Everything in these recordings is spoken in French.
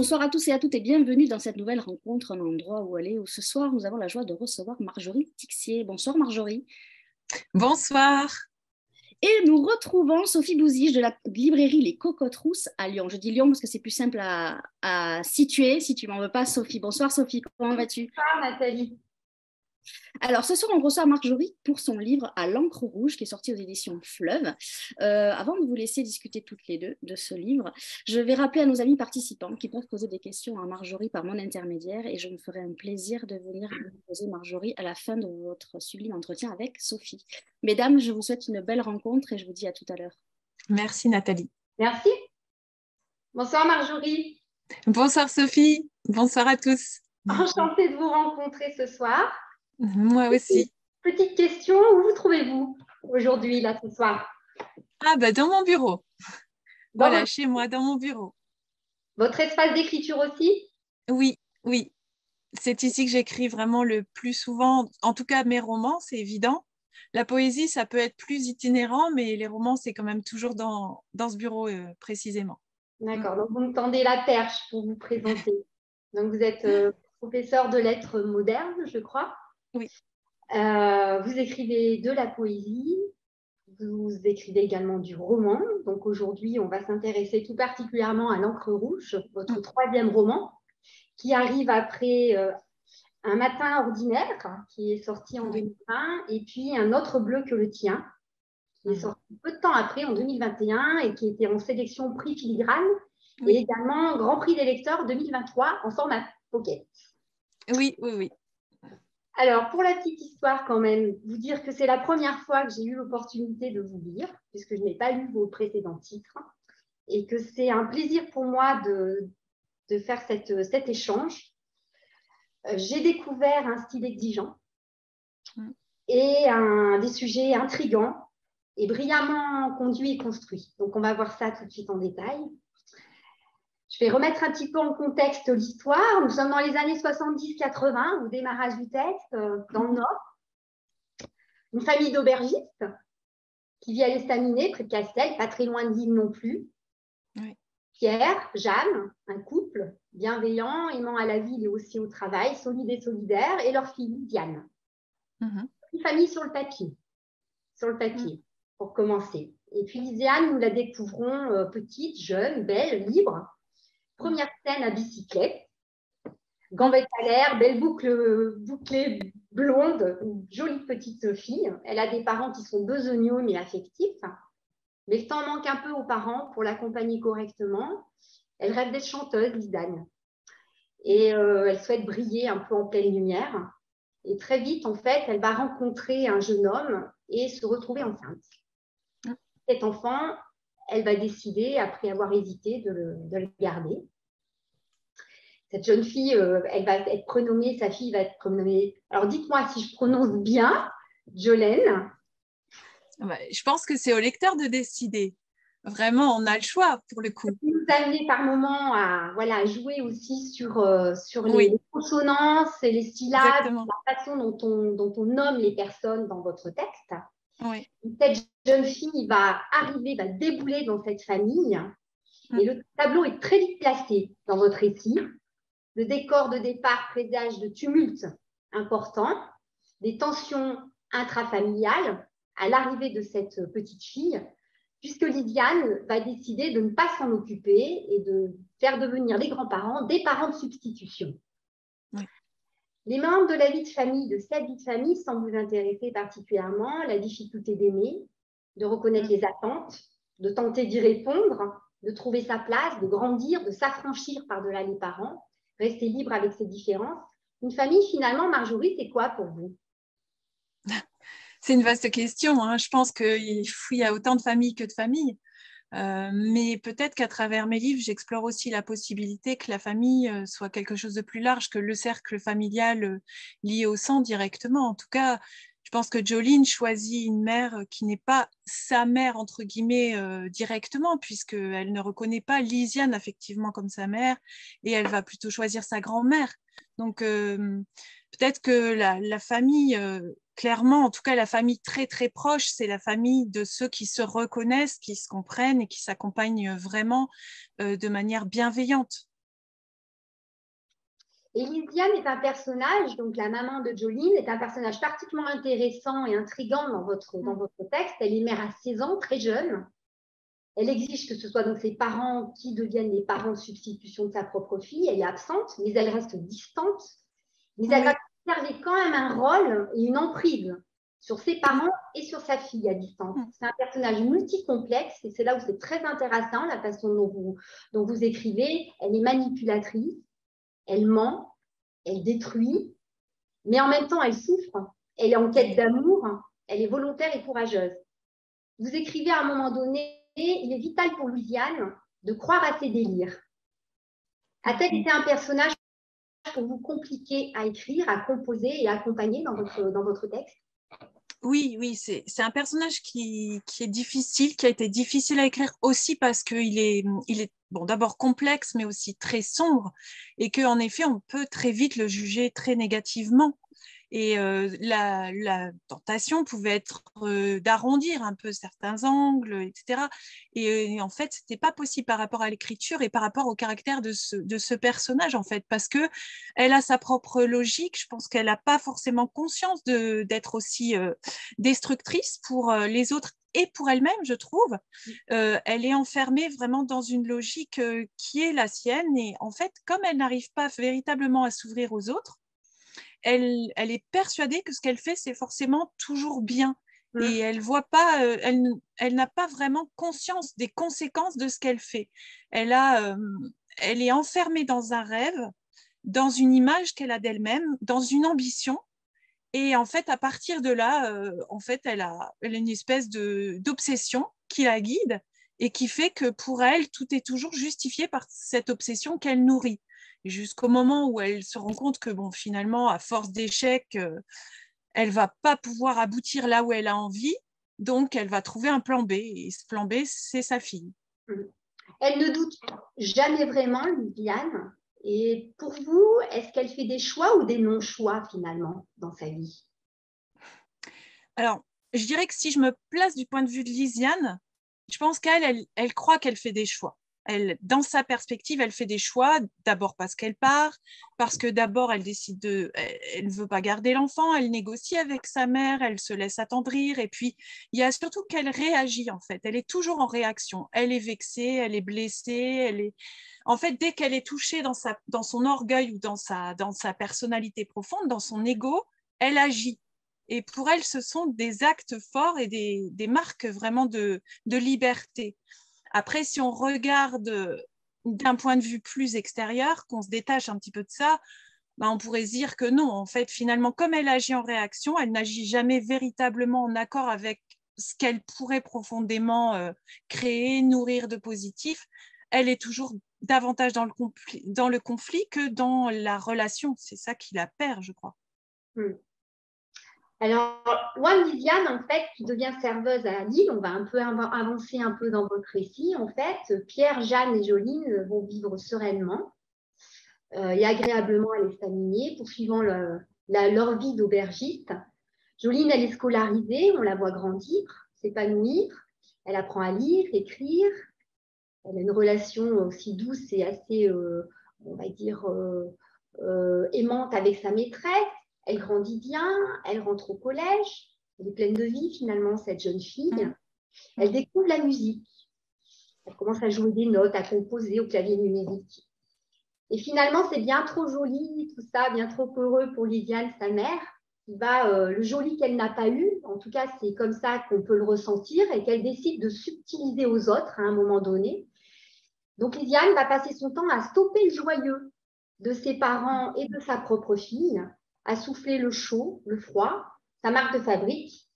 Bonsoir à tous et à toutes et bienvenue dans cette nouvelle rencontre, un endroit où aller, où ce soir nous avons la joie de recevoir Marjorie Tixier. Bonsoir Marjorie. Bonsoir. Et nous retrouvons Sophie Bouzige de la librairie Les Cocottes Rousses à Lyon. Je dis Lyon parce que c'est plus simple à situer si tu m'en veux pas Sophie. Bonsoir Sophie, comment vas-tu? Bonsoir Nathalie. Alors ce soir on reçoit Marjorie pour son livre À l'encre rouge qui est sorti aux éditions Fleuve. Avant de vous laisser discuter toutes les deux de ce livre, je vais rappeler à nos amis participants qui peuvent poser des questions à Marjorie par mon intermédiaire et je me ferai un plaisir de venir vous poser Marjorie à la fin de votre sublime entretien avec Sophie. Mesdames, je vous souhaite une belle rencontre et je vous dis à tout à l'heure. Merci Nathalie. Merci. Bonsoir Marjorie. Bonsoir Sophie. Bonsoir à tous. Enchantée de vous rencontrer ce soir. Moi aussi. Petite question, où vous trouvez-vous aujourd'hui, là, ce soir? Ah bah dans mon bureau. Dans Voilà, chez moi, dans mon bureau. Votre espace d'écriture aussi? Oui, oui. C'est ici que j'écris vraiment le plus souvent. En tout cas, mes romans, c'est évident. La poésie, ça peut être plus itinérant, mais les romans, c'est quand même toujours dans ce bureau précisément. D'accord, donc vous me tendez la perche pour vous présenter. Donc vous êtes professeur de lettres modernes, je crois. Oui. Vous écrivez de la poésie, vous écrivez également du roman. Donc aujourd'hui, on va s'intéresser tout particulièrement à l'encre rouge, votre troisième roman, qui arrive après Un matin ordinaire, qui est sorti en 2020, et puis Un autre bleu que le tien, qui est sorti peu de temps après, en 2021, et qui était en sélection prix Filigrane, et également Grand Prix des lecteurs 2023 en format pocket. Oui, oui, oui. Alors, pour la petite histoire quand même, vous dire que c'est la première fois que j'ai eu l'opportunité de vous lire, puisque je n'ai pas lu vos précédents titres, et que c'est un plaisir pour moi de faire cet échange. J'ai découvert un style exigeant et des sujets intrigants et brillamment conduits et construits. Donc, on va voir ça tout de suite en détail. Je vais remettre un petit peu en contexte l'histoire. Nous sommes dans les années 70-80, au démarrage du texte, dans le Nord. Une famille d'aubergistes qui vit à l'Estaminet, près de Castel, pas très loin de Lille non plus. Oui. Pierre, Jeanne, un couple bienveillant, aimant à la ville et aussi au travail, solide et solidaire, et leur fille, Diane. Une famille sur le papier, pour commencer. Et puis Diane, nous la découvrons petite, jeune, belle, libre. Première scène à bicyclette, gambette à l'air, belle bouclée blonde, une jolie petite fille. Elle a des parents qui sont besogneux mais affectifs. Mais le temps manque un peu aux parents pour l'accompagner correctement. Elle rêve d'être chanteuse, Lisanne. Et elle souhaite briller un peu en pleine lumière. Et très vite, en fait, elle va rencontrer un jeune homme et se retrouver enceinte. Cet enfant, elle va décider, après avoir hésité, de le garder. Cette jeune fille, elle va être prénommée, sa fille va être prénommée. Alors, dites-moi si je prononce bien, Jolene. Je pense que c'est au lecteur de décider. Vraiment, on a le choix pour le coup. Nous amener par moments à jouer aussi sur les consonances et les syllabes, exactement. la façon dont on nomme les personnes dans votre texte. Oui. Cette jeune fille va débouler dans cette famille et le tableau est très vite placé dans votre récit. Le décor de départ présage de tumultes importants, des tensions intrafamiliales à l'arrivée de cette petite fille, puisque Lydiane va décider de ne pas s'en occuper et de faire devenir les grands-parents des parents de substitution. Oui. Les membres de la vie de famille, de cette vie de famille, semblent vous intéresser particulièrement, la difficulté d'aimer, de reconnaître les attentes, de tenter d'y répondre, de trouver sa place, de grandir, de s'affranchir par-delà les parents, rester libre avec ses différences. Une famille, finalement, Marjorie, c'est quoi pour vous? C'est une vaste question. Hein. Je pense qu'il y a autant de familles que de familles. Mais peut-être qu'à travers mes livres, j'explore aussi la possibilité que la famille soit quelque chose de plus large que le cercle familial lié au sang directement. En tout cas, je pense que Jolene choisit une mère qui n'est pas sa mère, entre guillemets, directement, puisqu'elle ne reconnaît pas Lysiane effectivement comme sa mère, et elle va plutôt choisir sa grand-mère. Donc, peut-être que la famille... clairement, en tout cas, la famille très, très proche, c'est la famille de ceux qui se reconnaissent, qui se comprennent et qui s'accompagnent vraiment de manière bienveillante. Et Lysiane est un personnage, donc la maman de Jolene, est un personnage particulièrement intéressant et intriguant dans votre texte. Elle est mère à 16 ans, très jeune. Elle exige que ce soit donc ses parents qui deviennent les parents de substitution de sa propre fille. Elle est absente, mais elle reste distante. Mais elle va conserver quand même un rôle et une emprise sur ses parents et sur sa fille à distance. C'est un personnage multicomplexe et c'est là où c'est très intéressant, la façon dont vous écrivez. Elle est manipulatrice, elle ment, elle détruit, mais en même temps, elle souffre. Elle est en quête d'amour, elle est volontaire et courageuse. Vous écrivez à un moment donné, il est vital pour Lysiane de croire à ses délires. A-t-elle été un personnage pour vous compliqué à écrire, à composer et à accompagner dans votre texte? Oui, c'est un personnage qui est difficile, qui a été difficile à écrire aussi parce qu'il est bon, d'abord complexe, mais aussi très sombre, et qu'en effet, on peut très vite le juger très négativement. Et la tentation pouvait être d'arrondir un peu certains angles, etc. Et en fait, ce n'était pas possible par rapport à l'écriture et par rapport au caractère de ce personnage, en fait, parce qu'elle a sa propre logique. Je pense qu'elle n'a pas forcément conscience d'être aussi destructrice pour les autres et pour elle-même, je trouve. Elle est enfermée vraiment dans une logique qui est la sienne. Et en fait, comme elle n'arrive pas véritablement à s'ouvrir aux autres, elle est persuadée que ce qu'elle fait, c'est forcément toujours bien. Et elle voit pas, elle n'a pas vraiment conscience des conséquences de ce qu'elle fait. Elle est enfermée dans un rêve, dans une image qu'elle a d'elle-même, dans une ambition. Et en fait, à partir de là, en fait, elle a une espèce d'obsession qui la guide et qui fait que pour elle, tout est toujours justifié par cette obsession qu'elle nourrit. Jusqu'au moment où elle se rend compte que, bon, finalement, à force d'échecs, elle ne va pas pouvoir aboutir là où elle a envie. Donc, elle va trouver un plan B. Et ce plan B, c'est sa fille. Elle ne doute jamais vraiment, Lysiane. Et pour vous, est-ce qu'elle fait des choix ou des non-choix, finalement, dans sa vie? Alors, je dirais que si je me place du point de vue de Lysiane, je pense qu'elle elle croit qu'elle fait des choix. Dans sa perspective, elle fait des choix, d'abord parce qu'elle part, parce que d'abord elle décide elle ne veut pas garder l'enfant, elle négocie avec sa mère, elle se laisse attendrir, et puis il y a surtout qu'elle réagit en fait, elle est toujours en réaction, elle est vexée, elle est blessée, en fait, dès qu'elle est touchée dans son orgueil ou dans sa personnalité profonde, dans son ego, elle agit. Et pour elle, ce sont des actes forts et des marques vraiment de liberté. Après, si on regarde d'un point de vue plus extérieur, qu'on se détache un petit peu de ça, ben on pourrait se dire que non, en fait, finalement, comme elle agit en réaction, elle n'agit jamais véritablement en accord avec ce qu'elle pourrait profondément créer, nourrir de positif. Elle est toujours davantage dans le conflit que dans la relation. C'est ça qui la perd, je crois. Alors, loin de Lysiane, en fait, qui devient serveuse à Lille, on va un peu avancer un peu dans votre récit. En fait, Pierre, Jeanne et Jolene vont vivre sereinement et agréablement à l'estaminet, poursuivant leur vie d'aubergiste. Jolene, elle est scolarisée, on la voit grandir, s'épanouir. Elle apprend à lire, écrire. Elle a une relation aussi douce et assez, on va dire, aimante avec sa maîtresse. Elle grandit bien, elle rentre au collège, elle est pleine de vie finalement, cette jeune fille. Elle découvre la musique, elle commence à jouer des notes, à composer au clavier numérique. Et finalement, c'est bien trop joli, tout ça, bien trop heureux pour Lysiane, sa mère, qui va, le joli qu'elle n'a pas eu, en tout cas c'est comme ça qu'on peut le ressentir, et qu'elle décide de subtiliser aux autres à un moment donné. Donc Lysiane va passer son temps à stopper le joyeux de ses parents et de sa propre fille, à souffler le chaud, le froid, sa marque de fabrique.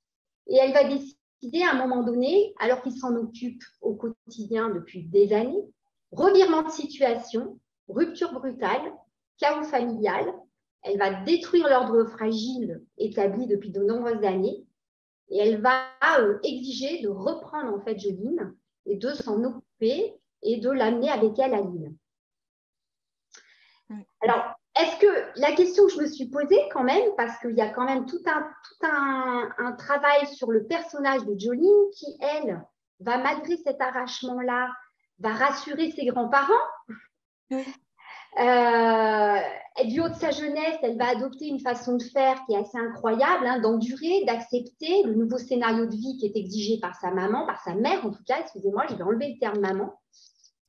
Et elle va décider à un moment donné, alors qu'il s'en occupe au quotidien depuis des années, revirement de situation, rupture brutale, chaos familial. Elle va détruire l'ordre fragile établi depuis de nombreuses années et elle va exiger de reprendre en fait Jolene et de s'en occuper et de l'amener avec elle à Lille. Alors, est-ce que la question que je me suis posée quand même, parce qu'il y a quand même tout un travail sur le personnage de Jolene qui, elle, va malgré cet arrachement-là, va rassurer ses grands-parents. Du haut de sa jeunesse, elle va adopter une façon de faire qui est assez incroyable, hein, d'endurer, d'accepter le nouveau scénario de vie qui est exigé par sa maman, par sa mère en tout cas, excusez-moi, je vais enlever le terme maman.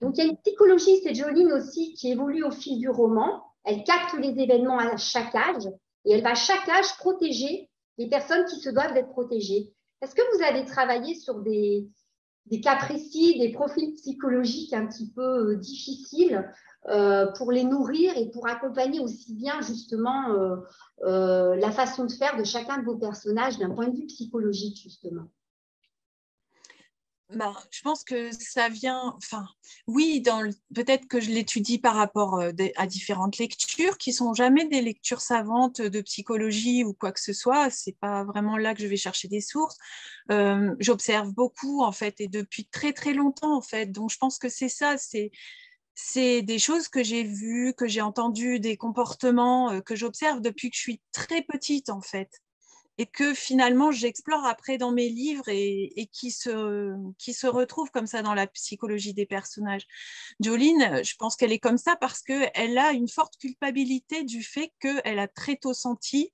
Donc il y a une psychologie, c'est Jolene aussi, qui évolue au fil du roman. Elle capte les événements à chaque âge et elle va à chaque âge protéger les personnes qui se doivent d'être protégées. Est-ce que vous avez travaillé sur des cas précis, des profils psychologiques un petit peu difficiles pour les nourrir et pour accompagner aussi bien justement la façon de faire de chacun de vos personnages d'un point de vue psychologique justement? Ben, je pense que ça vient, enfin, oui, peut-être que je l'étudie par rapport à différentes lectures qui sont jamais des lectures savantes de psychologie ou quoi que ce soit. C'est pas vraiment là que je vais chercher des sources. J'observe beaucoup en fait et depuis très très longtemps en fait. Donc je pense que c'est ça, c'est des choses que j'ai vues, que j'ai entendues, des comportements que j'observe depuis que je suis très petite en fait. Et que finalement j'explore après dans mes livres et qui se retrouvent comme ça dans la psychologie des personnages. Jolene, je pense qu'elle est comme ça parce qu'elle a une forte culpabilité du fait qu'elle a très tôt senti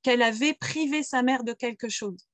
qu'elle avait privé sa mère de quelque chose.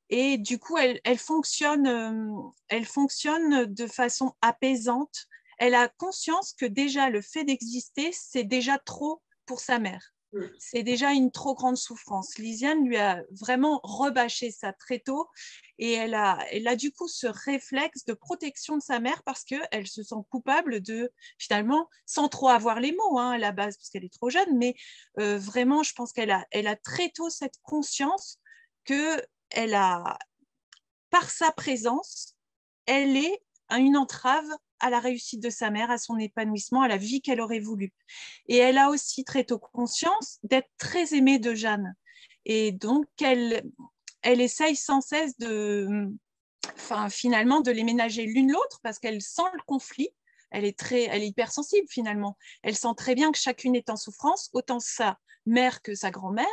Et du coup, elle fonctionne de façon apaisante. Elle a conscience que déjà le fait d'exister, c'est déjà trop pour sa mère. C'est déjà une trop grande souffrance. Lisiane lui a vraiment rebâché ça très tôt et elle a du coup ce réflexe de protection de sa mère parce qu'elle se sent coupable de, finalement, sans trop avoir les mots à la base parce qu'elle est trop jeune, mais vraiment, je pense qu'elle a très tôt cette conscience qu'elle a, par sa présence, elle est une entrave à la réussite de sa mère, à son épanouissement, à la vie qu'elle aurait voulu. Et elle a aussi très tôt conscience d'être très aimée de Jeanne. Et donc, elle essaye sans cesse finalement, de les ménager l'une l'autre parce qu'elle sent le conflit. Elle est hypersensible finalement. Elle sent très bien que chacune est en souffrance, autant sa mère que sa grand-mère,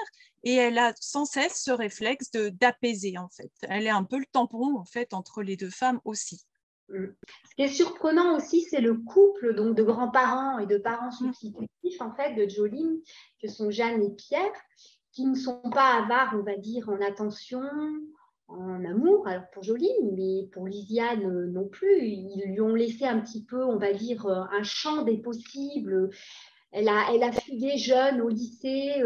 et elle a sans cesse ce réflexe d'apaiser en fait. Elle est un peu le tampon en fait entre les deux femmes aussi. Ce qui est surprenant aussi, c'est le couple donc de grands-parents et de parents substitutifs en fait de Jolene, que sont Jeanne et Pierre, qui ne sont pas avares, on va dire, en attention, en amour, alors pour Jolene, mais pour Lisiane non plus. Ils lui ont laissé un petit peu, on va dire, un champ des possibles. Elle a fugué jeune au lycée,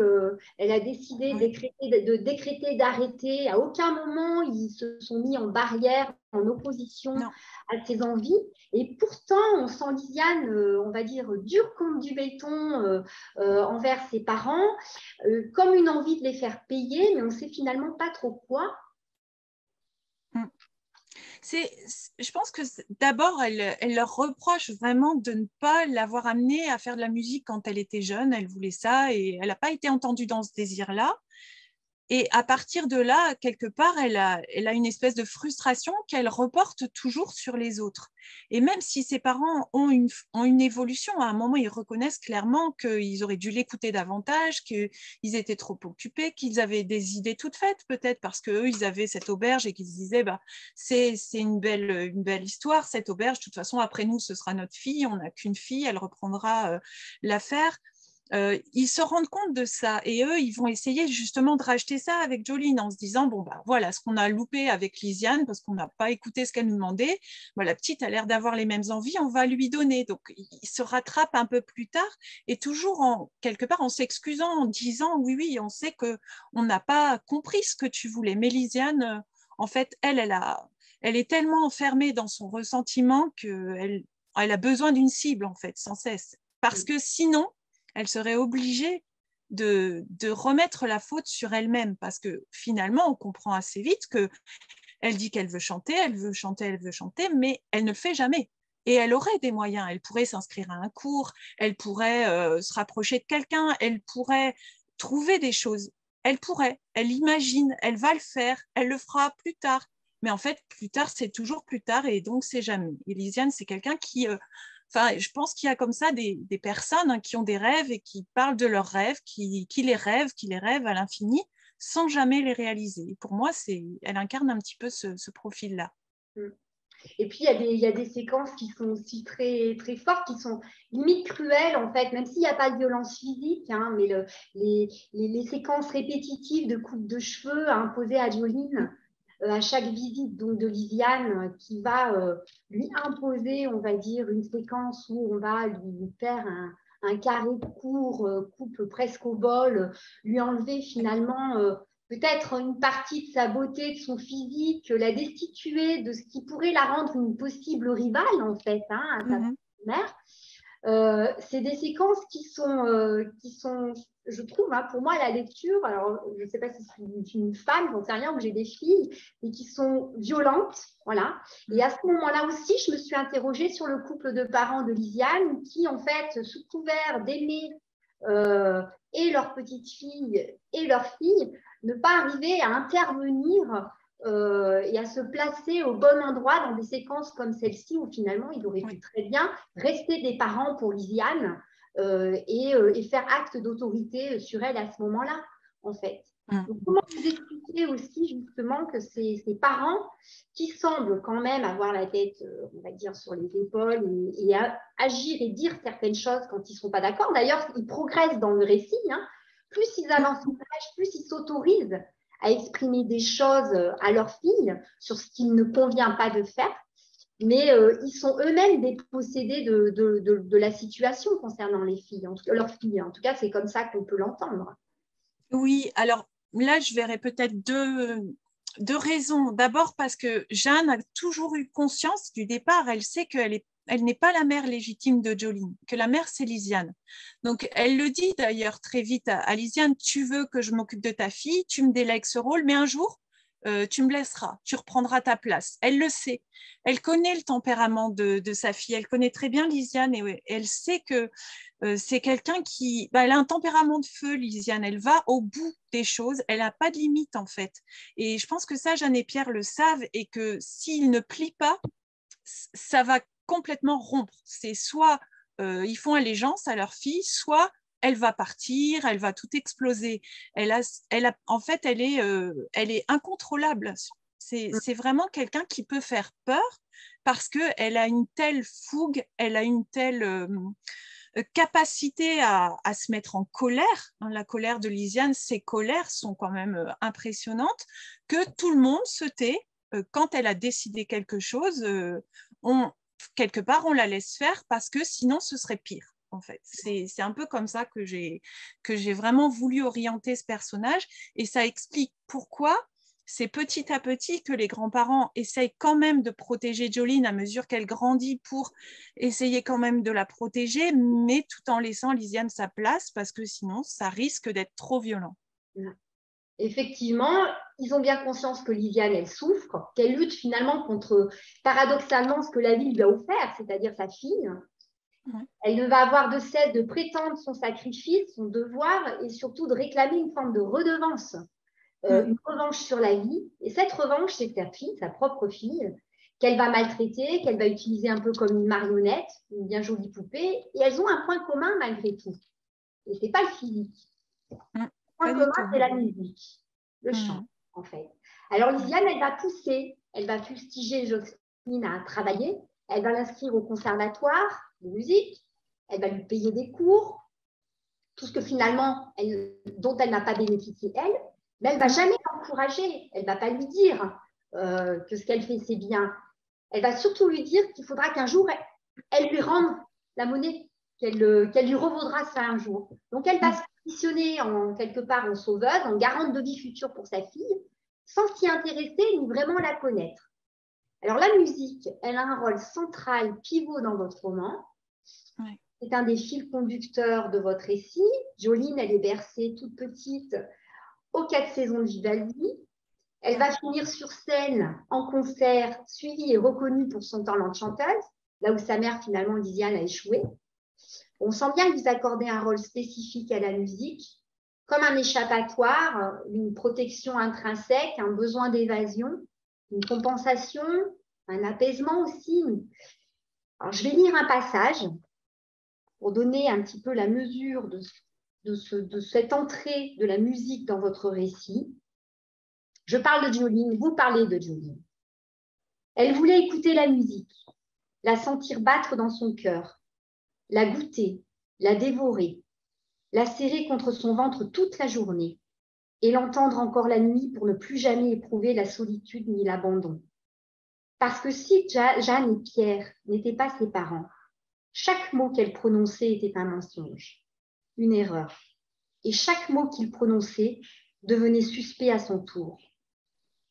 elle a décidé de décréter d'arrêter. À aucun moment, ils se sont mis en barrière, en opposition à ses envies. Et pourtant, on sent Lisiane, on va dire, dure comme du béton envers ses parents, comme une envie de les faire payer, mais on ne sait finalement pas trop quoi. Je pense que d'abord, elle leur reproche vraiment de ne pas l'avoir amenée à faire de la musique quand elle était jeune. Elle voulait ça et elle n'a pas été entendue dans ce désir-là. Et à partir de là, quelque part, elle a une espèce de frustration qu'elle reporte toujours sur les autres. Et même si ses parents ont une évolution, à un moment, ils reconnaissent clairement qu'ils auraient dû l'écouter davantage, qu'ils étaient trop occupés, qu'ils avaient des idées toutes faites, peut-être parce qu'eux, ils avaient cette auberge et qu'ils se disaient, bah, c'est une belle histoire, cette auberge. De toute façon, après nous, ce sera notre fille. On n'a qu'une fille, elle reprendra l'affaire. Ils se rendent compte de ça et eux, ils vont essayer justement de racheter ça avec Jolene en se disant, bon, bah, voilà ce qu'on a loupé avec Lisiane parce qu'on n'a pas écouté ce qu'elle nous demandait. Bah, la petite a l'air d'avoir les mêmes envies, on va lui donner. Donc, ils se rattrapent un peu plus tard et toujours quelque part en s'excusant, en disant, oui, oui, on sait qu'on n'a pas compris ce que tu voulais. Mais Lisiane, en fait, elle est tellement enfermée dans son ressentiment qu'elle a besoin d'une cible, en fait, sans cesse. Parce que sinon, elle serait obligée de remettre la faute sur elle-même parce que finalement, on comprend assez vite qu'elle dit qu'elle veut chanter, mais elle ne le fait jamais. Et elle aurait des moyens, elle pourrait s'inscrire à un cours, elle pourrait se rapprocher de quelqu'un, elle pourrait trouver des choses. Elle imagine, elle va le faire, elle le fera plus tard. Mais en fait, plus tard, c'est toujours plus tard et donc c'est jamais. Et Lisiane, c'est quelqu'un qui... je pense qu'il y a comme ça des personnes qui ont des rêves et qui parlent de leurs rêves, qui les rêvent à l'infini sans jamais les réaliser. Et pour moi, elle incarne un petit peu ce profil-là. Et puis, il y a des séquences qui sont aussi très, très fortes, qui sont limite cruelles, en fait, même s'il n'y a pas de violence physique, hein, mais les séquences répétitives de coupe de cheveux imposées à Jolene à chaque visite donc, de Lisiane, qui va lui imposer, on va dire, une séquence où on va lui faire un carré court, coupe presque au bol, lui enlever finalement peut-être une partie de sa beauté, de son physique, la destituer de ce qui pourrait la rendre une possible rivale, en fait, hein, à sa mère. C'est des séquences qui sont je trouve, hein, pour moi, la lecture, alors je ne sais pas si c'est une femme, j'en sais rien, ou j'ai des filles, mais qui sont violentes, voilà. Et à ce moment-là aussi, je me suis interrogée sur le couple de parents de Lisiane, qui, en fait, sous couvert d'aimer et leur petite fille et leur fille, ne pas arriver à intervenir et à se placer au bon endroit dans des séquences comme celle-ci où finalement ils auraient pu très bien rester des parents pour Lisiane et faire acte d'autorité sur elle à ce moment-là, en fait. Donc, comment vous expliquez aussi justement que ces parents qui semblent quand même avoir la tête, on va dire, sur les épaules et agir et dire certaines choses quand ils ne sont pas d'accord. D'ailleurs, ils progressent dans le récit, hein. Plus ils avancent en âge, plus ils s'autorisent à exprimer des choses à leur fille sur ce qu'il ne convient pas de faire, mais ils sont eux-mêmes dépossédés de la situation concernant les filles, leurs filles. En tout cas, c'est comme ça qu'on peut l'entendre. Oui, alors là, je verrais peut-être deux raisons. D'abord parce que Jeanne a toujours eu conscience du départ, elle sait elle n'est pas la mère légitime de Jolene, que la mère, c'est Lisiane. Donc, elle le dit d'ailleurs très vite à Lisiane, tu veux que je m'occupe de ta fille, tu me délègues ce rôle, mais un jour, tu me laisseras, tu reprendras ta place. Elle le sait. Elle connaît le tempérament de sa fille. Elle connaît très bien Lisiane et elle sait que c'est quelqu'un qui… elle a un tempérament de feu, Lisiane. Elle va au bout des choses. Elle n'a pas de limite, en fait. Et je pense que ça, Jeanne et Pierre le savent et que s'ils ne plient pas, ça va complètement rompre. C'est soit ils font allégeance à leur fille, soit elle va partir, elle va tout exploser. En fait, elle est incontrôlable. C'est vraiment quelqu'un qui peut faire peur parce qu'elle a une telle fougue, elle a une telle capacité à se mettre en colère. La colère de Lisiane, ses colères sont quand même impressionnantes, que tout le monde se tait. Quand elle a décidé quelque chose, quelque part, on la laisse faire parce que sinon, ce serait pire. En fait, c'est un peu comme ça que j'ai vraiment voulu orienter ce personnage et ça explique pourquoi c'est petit à petit que les grands-parents essayent quand même de protéger Jolene à mesure qu'elle grandit pour essayer quand même de la protéger, mais tout en laissant Lisiane sa place parce que sinon, ça risque d'être trop violent. Effectivement, ils ont bien conscience que Lisiane, elle souffre, qu'elle lutte finalement contre, paradoxalement, ce que la vie lui a offert, c'est-à-dire sa fille. Elle ne va avoir de cesse de prétendre son sacrifice, son devoir et surtout de réclamer une forme de redevance, une revanche sur la vie. Et cette revanche, c'est sa fille, sa propre fille, qu'elle va maltraiter, qu'elle va utiliser un peu comme une marionnette, une bien jolie poupée. Et elles ont un point commun malgré tout. Et ce n'est pas le physique. Le point commun, c'est la musique, le chant, en fait. Alors, Lisiane, elle va pousser, elle va fustiger Jocelyne à travailler, elle va l'inscrire au conservatoire de musique, elle va lui payer des cours, tout ce que finalement, dont elle n'a pas bénéficié, elle, mais elle ne va jamais l'encourager, elle ne va pas lui dire que ce qu'elle fait, c'est bien. Elle va surtout lui dire qu'il faudra qu'un jour, elle lui rende la monnaie, qu'elle lui revaudra ça un jour. Donc, elle va se positionner quelque part en sauveuse, en garante de vie future pour sa fille, sans s'y intéresser ni vraiment la connaître. Alors, la musique, elle a un rôle central, pivot dans votre roman. Ouais. C'est un des fils conducteurs de votre récit. Jolene, elle est bercée toute petite aux 4 saisons de Vivaldi. Elle va finir sur scène, en concert, suivie et reconnue pour son talent de chanteuse, là où sa mère, finalement, Lisiane, a échoué. On sent bien que vous accordez un rôle spécifique à la musique, comme un échappatoire, une protection intrinsèque, un besoin d'évasion, une compensation, un apaisement aussi. Alors, je vais lire un passage pour donner un petit peu la mesure de cette entrée de la musique dans votre récit. Je parle de Jolene, vous parlez de Jolene. Elle voulait écouter la musique, la sentir battre dans son cœur, la goûter, la dévorer, la serrer contre son ventre toute la journée et l'entendre encore la nuit pour ne plus jamais éprouver la solitude ni l'abandon. Parce que si Jeanne et Pierre n'étaient pas ses parents, chaque mot qu'elle prononçait était un mensonge, une erreur. Et chaque mot qu'il prononçait devenait suspect à son tour.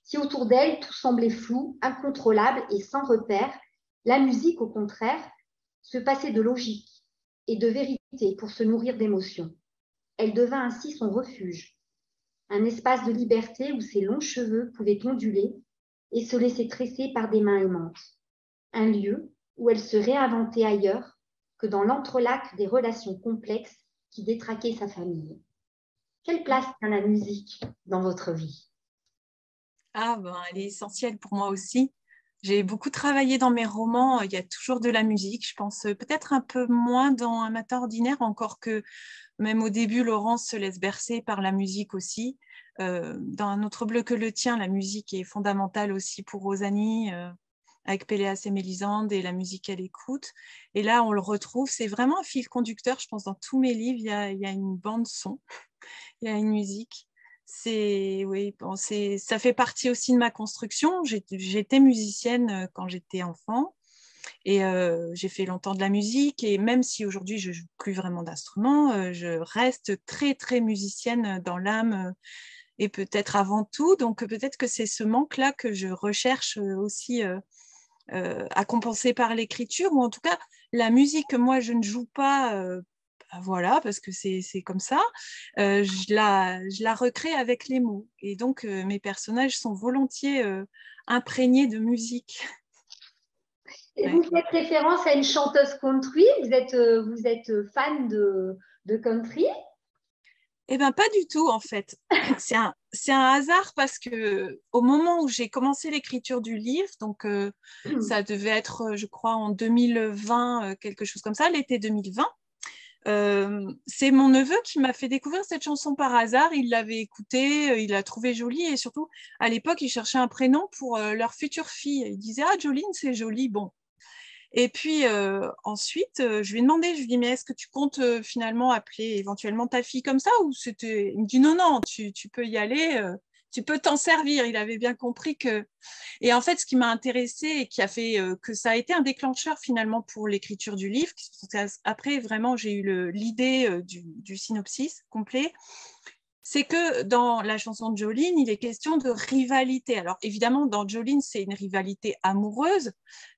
Si autour d'elle, tout semblait flou, incontrôlable et sans repère, la musique, au contraire, se passait de logique et de vérité pour se nourrir d'émotions. Elle devint ainsi son refuge, un espace de liberté où ses longs cheveux pouvaient onduler et se laisser tresser par des mains aimantes. Un lieu où elle se réinventait ailleurs que dans l'entrelac des relations complexes qui détraquaient sa famille. Quelle place tient la musique dans votre vie? Ah, ben, elle est essentielle pour moi aussi. J'ai beaucoup travaillé dans mes romans, il y a toujours de la musique, je pense peut-être un peu moins dans Un matin ordinaire, encore que même au début, Laurence se laisse bercer par la musique aussi. Dans Un autre bleu que le tien, la musique est fondamentale aussi pour Rosalie, avec Péléas et Mélisande et la musique qu'elle écoute. Et là, on le retrouve, c'est vraiment un fil conducteur, je pense, dans tous mes livres, il y a une bande son, il y a une musique. Oui, bon, ça fait partie aussi de ma construction. J'étais musicienne quand j'étais enfant et j'ai fait longtemps de la musique. Et même si aujourd'hui je ne joue plus vraiment d'instruments, je reste très, très musicienne dans l'âme et peut-être avant tout. Donc peut-être que c'est ce manque-là que je recherche aussi à compenser par l'écriture, ou en tout cas la musique que moi je ne joue pas. Voilà, parce que c'est comme ça, je la recrée avec les mots. Et donc, mes personnages sont volontiers imprégnés de musique. Et Ouais. vous faites référence à une chanteuse country? Vous êtes fan de country? Eh bien, pas du tout, en fait. C'est un hasard parce que au moment où j'ai commencé l'écriture du livre, donc ça devait être, je crois, en 2020, quelque chose comme ça, l'été 2020, c'est mon neveu qui m'a fait découvrir cette chanson par hasard. Il l'avait écoutée, il l'a trouvée jolie et surtout, à l'époque, il cherchait un prénom pour leur future fille. Il disait « Ah, Jolene, c'est joli, bon. » Et puis ensuite, je lui ai demandé, je lui ai dit « Mais est-ce que tu comptes finalement appeler éventuellement ta fille comme ça ?» ou c'était... Il me dit « Non, non, tu peux y aller, tu peux t'en servir. » Il avait bien compris que... Et en fait, ce qui m'a intéressée et qui a fait que ça a été un déclencheur finalement pour l'écriture du livre, après vraiment j'ai eu l'idée du synopsis complet, c'est que dans la chanson de Jolene, il est question de rivalité. Alors évidemment, dans Jolene, c'est une rivalité amoureuse.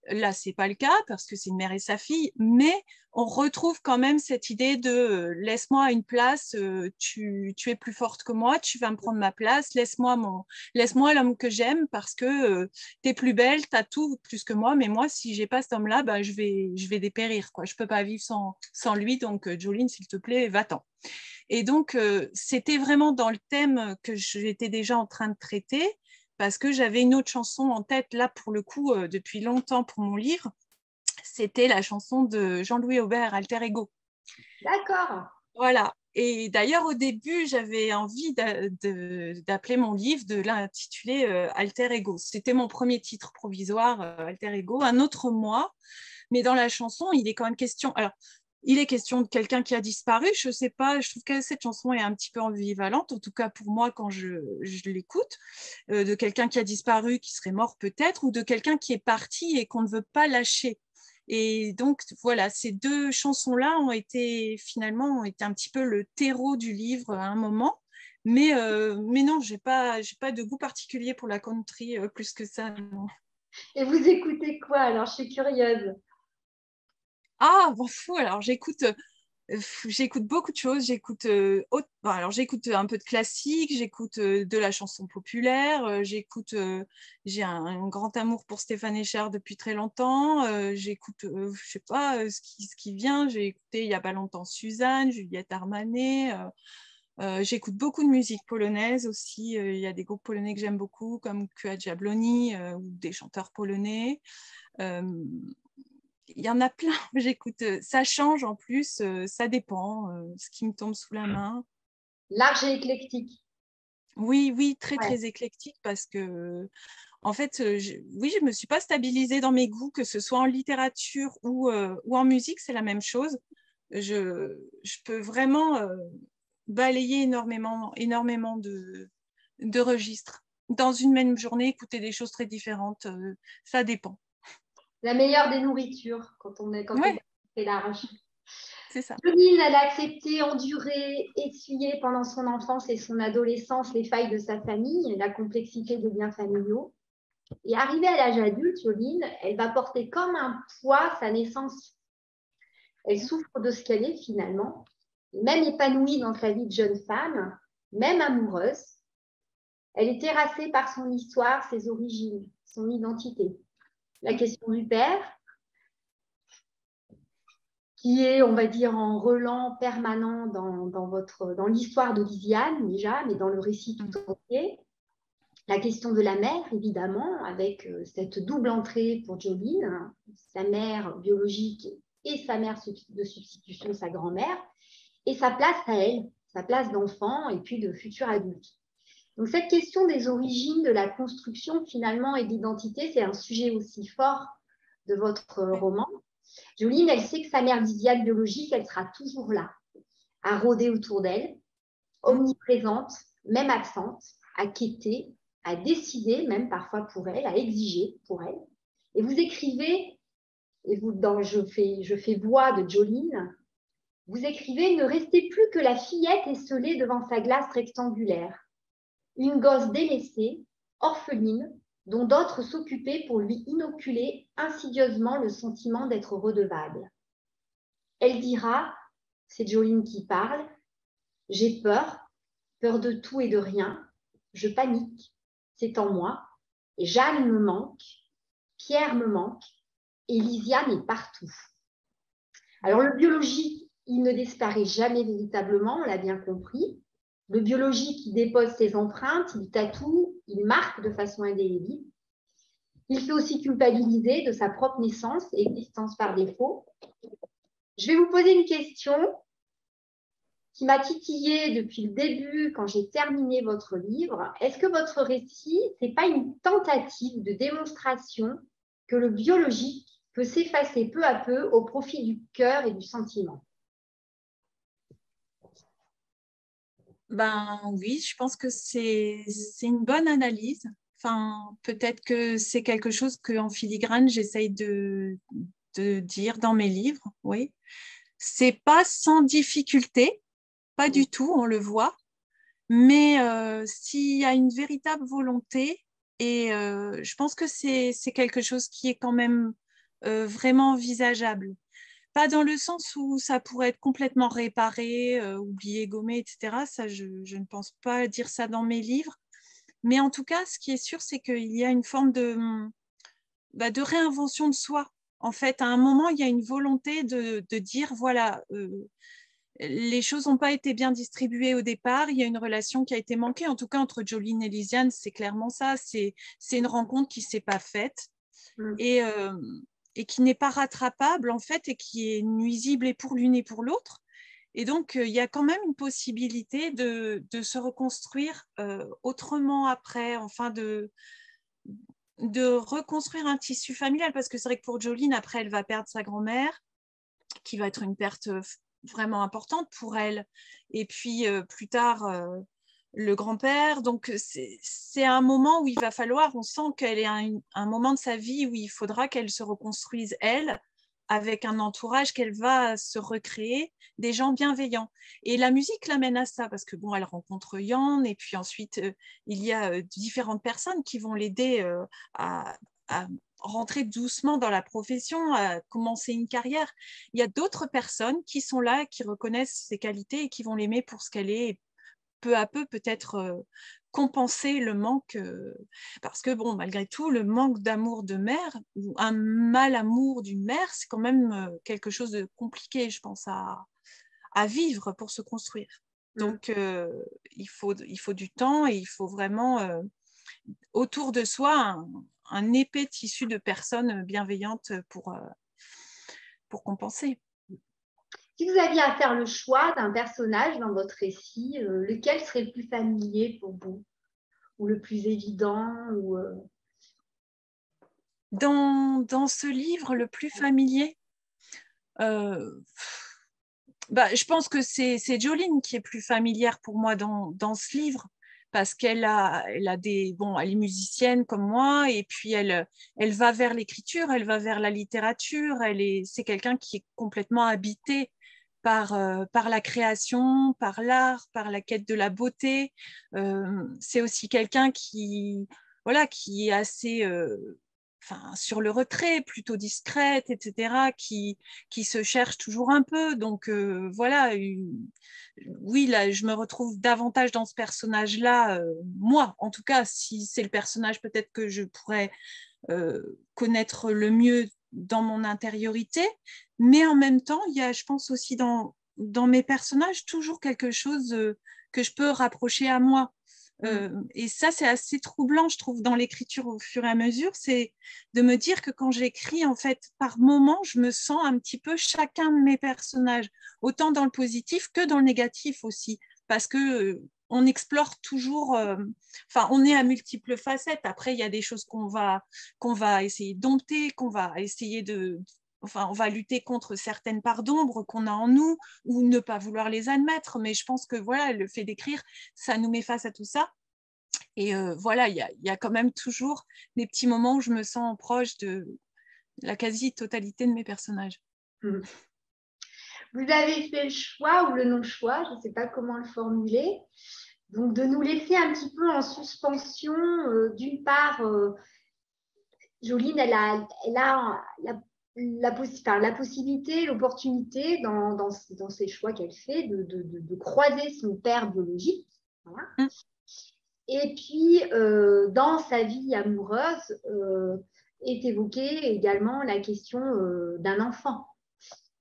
Là, c'est pas le cas parce que c'est une mère et sa fille, mais on retrouve quand même cette idée de laisse-moi une place, tu es plus forte que moi, tu vas me prendre ma place, laisse-moi l'homme que j'aime parce que tu es plus belle, tu as tout plus que moi, mais moi, si j'ai pas cet homme-là, bah, je vais dépérir, quoi. Je peux pas vivre sans lui, donc Jolene, s'il te plaît, va-t'en. Et donc, c'était vraiment dans le thème que j'étais déjà en train de traiter, parce que j'avais une autre chanson en tête, là, pour le coup, depuis longtemps pour mon livre. C'était la chanson de Jean-Louis Aubert, Alter Ego. D'accord. Voilà. Et d'ailleurs, au début, j'avais envie d'appeler mon livre, de l'intituler Alter Ego. C'était mon premier titre provisoire, Alter Ego, un autre moi. Mais dans la chanson, il est quand même question... Alors, il est question de quelqu'un qui a disparu. Je ne sais pas, je trouve que cette chanson est un petit peu ambivalente, en tout cas pour moi quand je l'écoute, de quelqu'un qui a disparu, qui serait mort peut-être, ou de quelqu'un qui est parti et qu'on ne veut pas lâcher. Et donc voilà, ces deux chansons-là ont été un petit peu le terreau du livre à un moment. Mais non, j'ai pas de goût particulier pour la country plus que ça. Non. Et vous écoutez quoi? Alors, je suis curieuse. Ah, bon, fou, alors j'écoute beaucoup de choses. J'écoute un peu de classique, j'écoute de la chanson populaire, j'ai un grand amour pour Stéphane Echer depuis très longtemps. J'écoute, je sais pas, ce qui vient. J'ai écouté il y a pas longtemps Suzanne, Juliette Armanet. J'écoute beaucoup de musique polonaise aussi. Il y a des groupes polonais que j'aime beaucoup, comme Kua Diabloni ou des chanteurs polonais. Euh, il y en a plein, j'écoute, ça change en plus, ça dépend, ce qui me tombe sous la main. Large et éclectique. Oui, oui, très, Ouais. très éclectique parce que En fait, oui, je ne me suis pas stabilisée dans mes goûts, que ce soit en littérature ou en musique, c'est la même chose. Je peux vraiment balayer énormément de registres. Dans une même journée, écouter des choses très différentes, ça dépend. La meilleure des nourritures, quand on est large. C'est ça. Joline, elle a accepté, enduré, essuyé pendant son enfance et son adolescence les failles de sa famille, la complexité des liens familiaux. Et arrivée à l'âge adulte, Joline, elle va porter comme un poids sa naissance. Elle souffre de ce qu'elle est finalement, même épanouie dans sa vie de jeune femme, même amoureuse. Elle est terrassée par son histoire, ses origines, son identité. La question du père, qui est, on va dire, en relan permanent dans l'histoire de Lisiane déjà, mais dans le récit tout entier. La question de la mère, évidemment, avec cette double entrée pour Joline, sa mère biologique et sa mère de substitution, sa grand-mère, et sa place à elle, sa place d'enfant et puis de futur adulte. Donc cette question des origines, de la construction finalement et de l'identité, c'est un sujet aussi fort de votre roman. Joline, elle sait que sa mère Lisiane biologique, elle sera toujours là, à rôder autour d'elle, omniprésente, même absente, à quêter, à décider, même parfois pour elle, à exiger pour elle. Et vous écrivez, je fais voix de Joline, vous écrivez « Ne restez plus que la fillette esselée devant sa glace rectangulaire, une gosse délaissée, orpheline, dont d'autres s'occupaient pour lui inoculer insidieusement le sentiment d'être redevable. Elle dira, c'est Joline qui parle, « J'ai peur, peur de tout et de rien, je panique, c'est en moi, et Jeanne me manque, Pierre me manque, et Lisiane est partout. » Alors le biologique, il ne disparaît jamais véritablement, on l'a bien compris. Le biologique, il dépose ses empreintes, il tatoue, il marque de façon indélébile. Il fait aussi culpabiliser de sa propre naissance et existence par défaut. Je vais vous poser une question qui m'a titillée depuis le début quand j'ai terminé votre livre. Est-ce que votre récit, ce n'est pas une tentative de démonstration que le biologique peut s'effacer peu à peu au profit du cœur et du sentiment? Ben oui, je pense que c'est une bonne analyse. Enfin, peut-être que c'est quelque chose qu'en filigrane, j'essaye de dire dans mes livres. Oui, c'est pas sans difficulté, pas du tout, on le voit. Mais s'il y a une véritable volonté, et je pense que c'est quelque chose qui est quand même vraiment envisageable. Pas dans le sens où ça pourrait être complètement réparé, oublié, gommé, etc. Ça, je ne pense pas dire ça dans mes livres. Mais en tout cas, ce qui est sûr, c'est qu'il y a une forme de réinvention de soi. En fait, à un moment, il y a une volonté de dire, voilà, les choses n'ont pas été bien distribuées au départ, il y a une relation qui a été manquée. En tout cas, entre Joline et Lisiane, c'est clairement ça. C'est une rencontre qui ne s'est pas faite. Et qui n'est pas rattrapable en fait et qui est nuisible et pour l'une et pour l'autre. Et donc, il y a quand même une possibilité de se reconstruire autrement après, enfin de reconstruire un tissu familial, parce que c'est vrai que pour Joline, après, elle va perdre sa grand-mère, qui va être une perte vraiment importante pour elle. Et puis, plus tard, le grand-père. Donc, c'est un moment où il va falloir, on sent qu'elle est un moment de sa vie où il faudra qu'elle se reconstruise, elle, avec un entourage qu'elle va se recréer, des gens bienveillants. Et la musique l'amène à ça, parce que bon, elle rencontre Yann, et puis ensuite, il y a différentes personnes qui vont l'aider à rentrer doucement dans la profession, à commencer une carrière. Il y a d'autres personnes qui sont là, qui reconnaissent ses qualités et qui vont l'aimer pour ce qu'elle est, peu à peu peut-être compenser le manque, parce que bon, malgré tout, le manque d'amour de mère, ou un mal amour d'une mère, c'est quand même quelque chose de compliqué, je pense, à vivre pour se construire. Donc, il faut du temps et il faut vraiment autour de soi un épais tissu de personnes bienveillantes pour compenser. Si vous aviez à faire le choix d'un personnage dans votre récit, lequel serait le plus familier pour vous? Ou le plus évident? Dans ce livre, le plus familier, je pense que c'est Jolene qui est plus familière pour moi dans ce livre, parce qu'elle elle est musicienne comme moi, et puis elle va vers l'écriture, elle va vers la littérature, c'est quelqu'un qui est complètement habité par la création, par l'art, par la quête de la beauté. C'est aussi quelqu'un qui est assez sur le retrait, plutôt discrète, etc., qui se cherche toujours un peu. Donc oui, là, je me retrouve davantage dans ce personnage-là, moi, en tout cas, si c'est le personnage peut-être que je pourrais connaître le mieux dans mon intériorité, mais en même temps, il y a, je pense aussi dans mes personnages, toujours quelque chose que je peux rapprocher à moi. Et ça, c'est assez troublant, je trouve, dans l'écriture au fur et à mesure, c'est de me dire que quand j'écris, en fait, par moment, je me sens un petit peu chacun de mes personnages, autant dans le positif que dans le négatif aussi, parce que on explore toujours, on est à multiples facettes. Après, il y a des choses qu'on va essayer de dompter, qu'on va essayer on va lutter contre certaines parts d'ombre qu'on a en nous ou ne pas vouloir les admettre. Mais je pense que voilà, le fait d'écrire, ça nous met face à tout ça. Et voilà, il y a quand même toujours des petits moments où je me sens proche de la quasi-totalité de mes personnages. Vous avez fait le choix ou le non-choix, je ne sais pas comment le formuler, donc de nous laisser un petit peu en suspension. D'une part, Jolene, elle a la possibilité, l'opportunité dans ces choix qu'elle fait de croiser son père biologique. Voilà. Et puis, dans sa vie amoureuse, est évoquée également la question d'un enfant.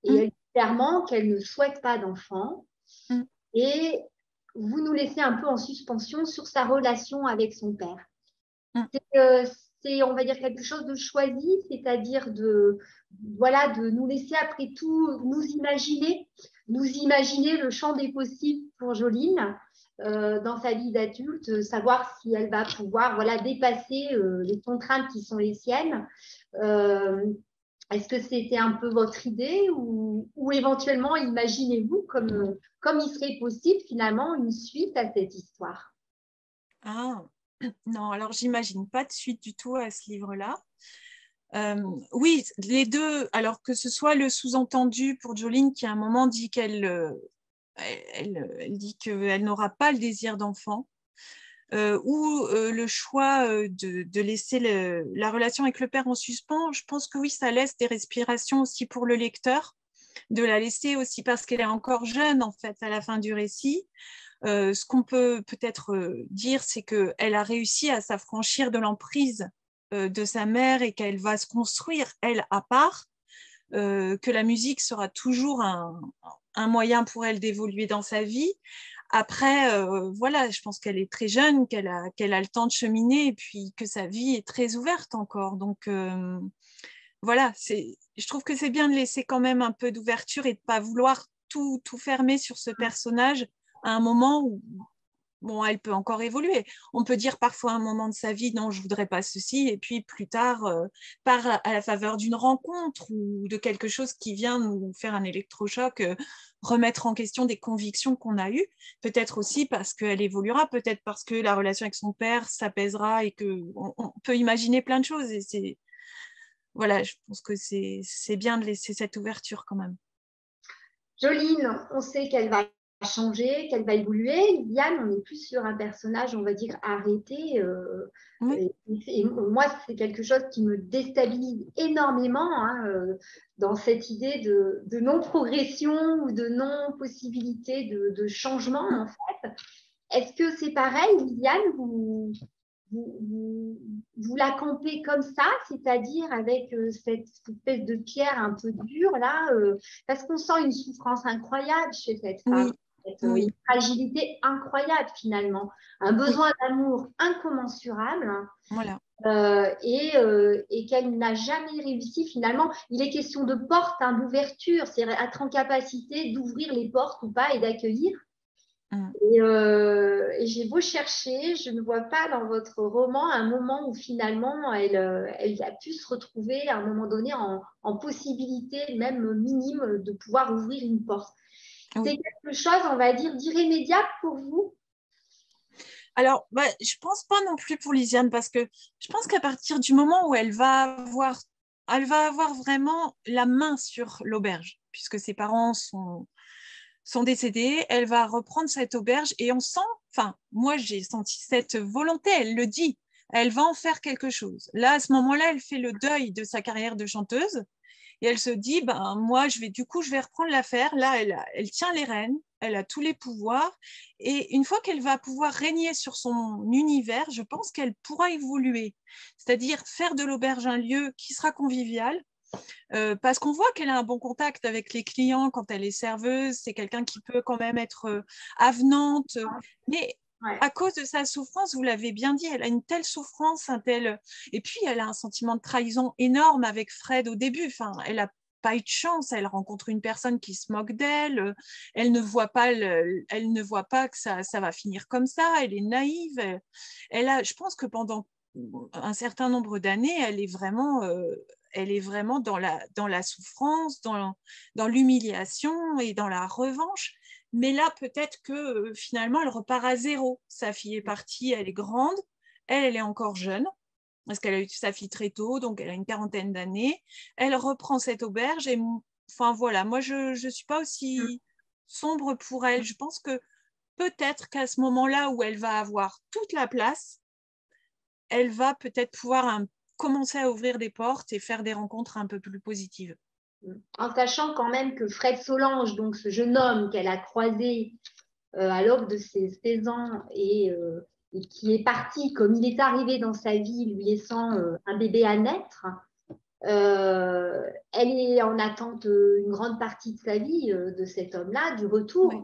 Et elle dit clairement qu'elle ne souhaite pas d'enfant. Et vous nous laissez un peu en suspension sur sa relation avec son père. C'est, on va dire, quelque chose de choisi, c'est-à-dire de nous laisser après tout nous imaginer le champ des possibles pour Jolene dans sa vie d'adulte, savoir si elle va pouvoir dépasser les contraintes qui sont les siennes. Est-ce que c'était un peu votre idée ou éventuellement imaginez-vous comme il serait possible finalement une suite à cette histoire? Ah, non, alors j'imagine pas de suite du tout à ce livre-là. Oui, les deux, alors que ce soit le sous-entendu pour Jolene qui à un moment dit qu'elle dit qu'elle n'aura pas le désir d'enfant, ou le choix de laisser la relation avec le père en suspens, je pense que oui, ça laisse des respirations aussi pour le lecteur, de la laisser aussi parce qu'elle est encore jeune en fait à la fin du récit. Ce qu'on peut peut-être dire, c'est qu'elle a réussi à s'affranchir de l'emprise de sa mère et qu'elle va se construire, elle, à part, que la musique sera toujours un moyen pour elle d'évoluer dans sa vie. Après, voilà, je pense qu'elle est très jeune, qu'elle a le temps de cheminer et puis que sa vie est très ouverte encore. Donc, voilà, je trouve que c'est bien de laisser quand même un peu d'ouverture et de ne pas vouloir tout fermer sur ce personnage à un moment où bon, elle peut encore évoluer. On peut dire parfois à un moment de sa vie, non, je ne voudrais pas ceci, et puis plus tard, par à la faveur d'une rencontre ou de quelque chose qui vient nous faire un électrochoc, remettre en question des convictions qu'on a eues, peut-être aussi parce qu'elle évoluera, peut-être parce que la relation avec son père s'apaisera et qu'on peut imaginer plein de choses. Et voilà, je pense que c'est bien de laisser cette ouverture quand même. Jolene, on sait qu'elle va changer, qu'elle va évoluer. Liliane, on est plus sur un personnage, on va dire, arrêté. Oui. Et moi, c'est quelque chose qui me déstabilise énormément dans cette idée de non-progression ou de non-possibilité de changement, en fait. Est-ce que c'est pareil, Liliane, vous la campez comme ça, c'est-à-dire avec cette espèce de pierre un peu dure là, parce qu'on sent une souffrance incroyable chez cette femme, une fragilité incroyable finalement, un besoin d'amour incommensurable. Voilà. Et qu'elle n'a jamais réussi finalement. Il est question de porte, d'ouverture, c'est être en capacité d'ouvrir les portes ou pas et d'accueillir. Et j'ai beau chercher, je ne vois pas dans votre roman un moment où finalement elle a pu se retrouver à un moment donné en possibilité même minime de pouvoir ouvrir une porte. Oui. C'est quelque chose, on va dire, d'irrémédiable pour vous? Alors, je ne pense pas non plus pour Lisiane, parce que je pense qu'à partir du moment où elle va avoir vraiment la main sur l'auberge, puisque ses parents sont décédés, elle va reprendre cette auberge et on sent, enfin, moi j'ai senti cette volonté, elle le dit, elle va en faire quelque chose. Là, à ce moment-là, elle fait le deuil de sa carrière de chanteuse et elle se dit, moi, je vais reprendre l'affaire. Là, elle tient les rênes, elle a tous les pouvoirs. Et une fois qu'elle va pouvoir régner sur son univers, je pense qu'elle pourra évoluer. C'est-à-dire faire de l'auberge un lieu qui sera convivial. Parce qu'on voit qu'elle a un bon contact avec les clients quand elle est serveuse. C'est quelqu'un qui peut quand même être avenante. Mais à cause de sa souffrance, vous l'avez bien dit, elle a une telle souffrance, et puis elle a un sentiment de trahison énorme avec Fred au début. Enfin, elle n'a pas eu de chance, elle rencontre une personne qui se moque d'elle, elle ne voit pas que ça va finir comme ça, elle est naïve. Je pense que pendant un certain nombre d'années, elle est vraiment dans la souffrance, dans l'humiliation et dans la revanche. Mais là, peut-être que finalement, elle repart à zéro. Sa fille est partie, elle est grande. Elle est encore jeune, parce qu'elle a eu sa fille très tôt, donc elle a une quarantaine d'années. Elle reprend cette auberge et, enfin voilà, moi, je ne suis pas aussi sombre pour elle. Je pense que peut-être qu'à ce moment-là où elle va avoir toute la place, elle va peut-être pouvoir commencer à ouvrir des portes et faire des rencontres un peu plus positives. En sachant quand même que Fred Solange, donc ce jeune homme qu'elle a croisé à l'aube de ses 16 ans et qui est parti comme il est arrivé dans sa vie, lui laissant un bébé à naître, elle est en attente une grande partie de sa vie de cet homme-là, du retour. Oui.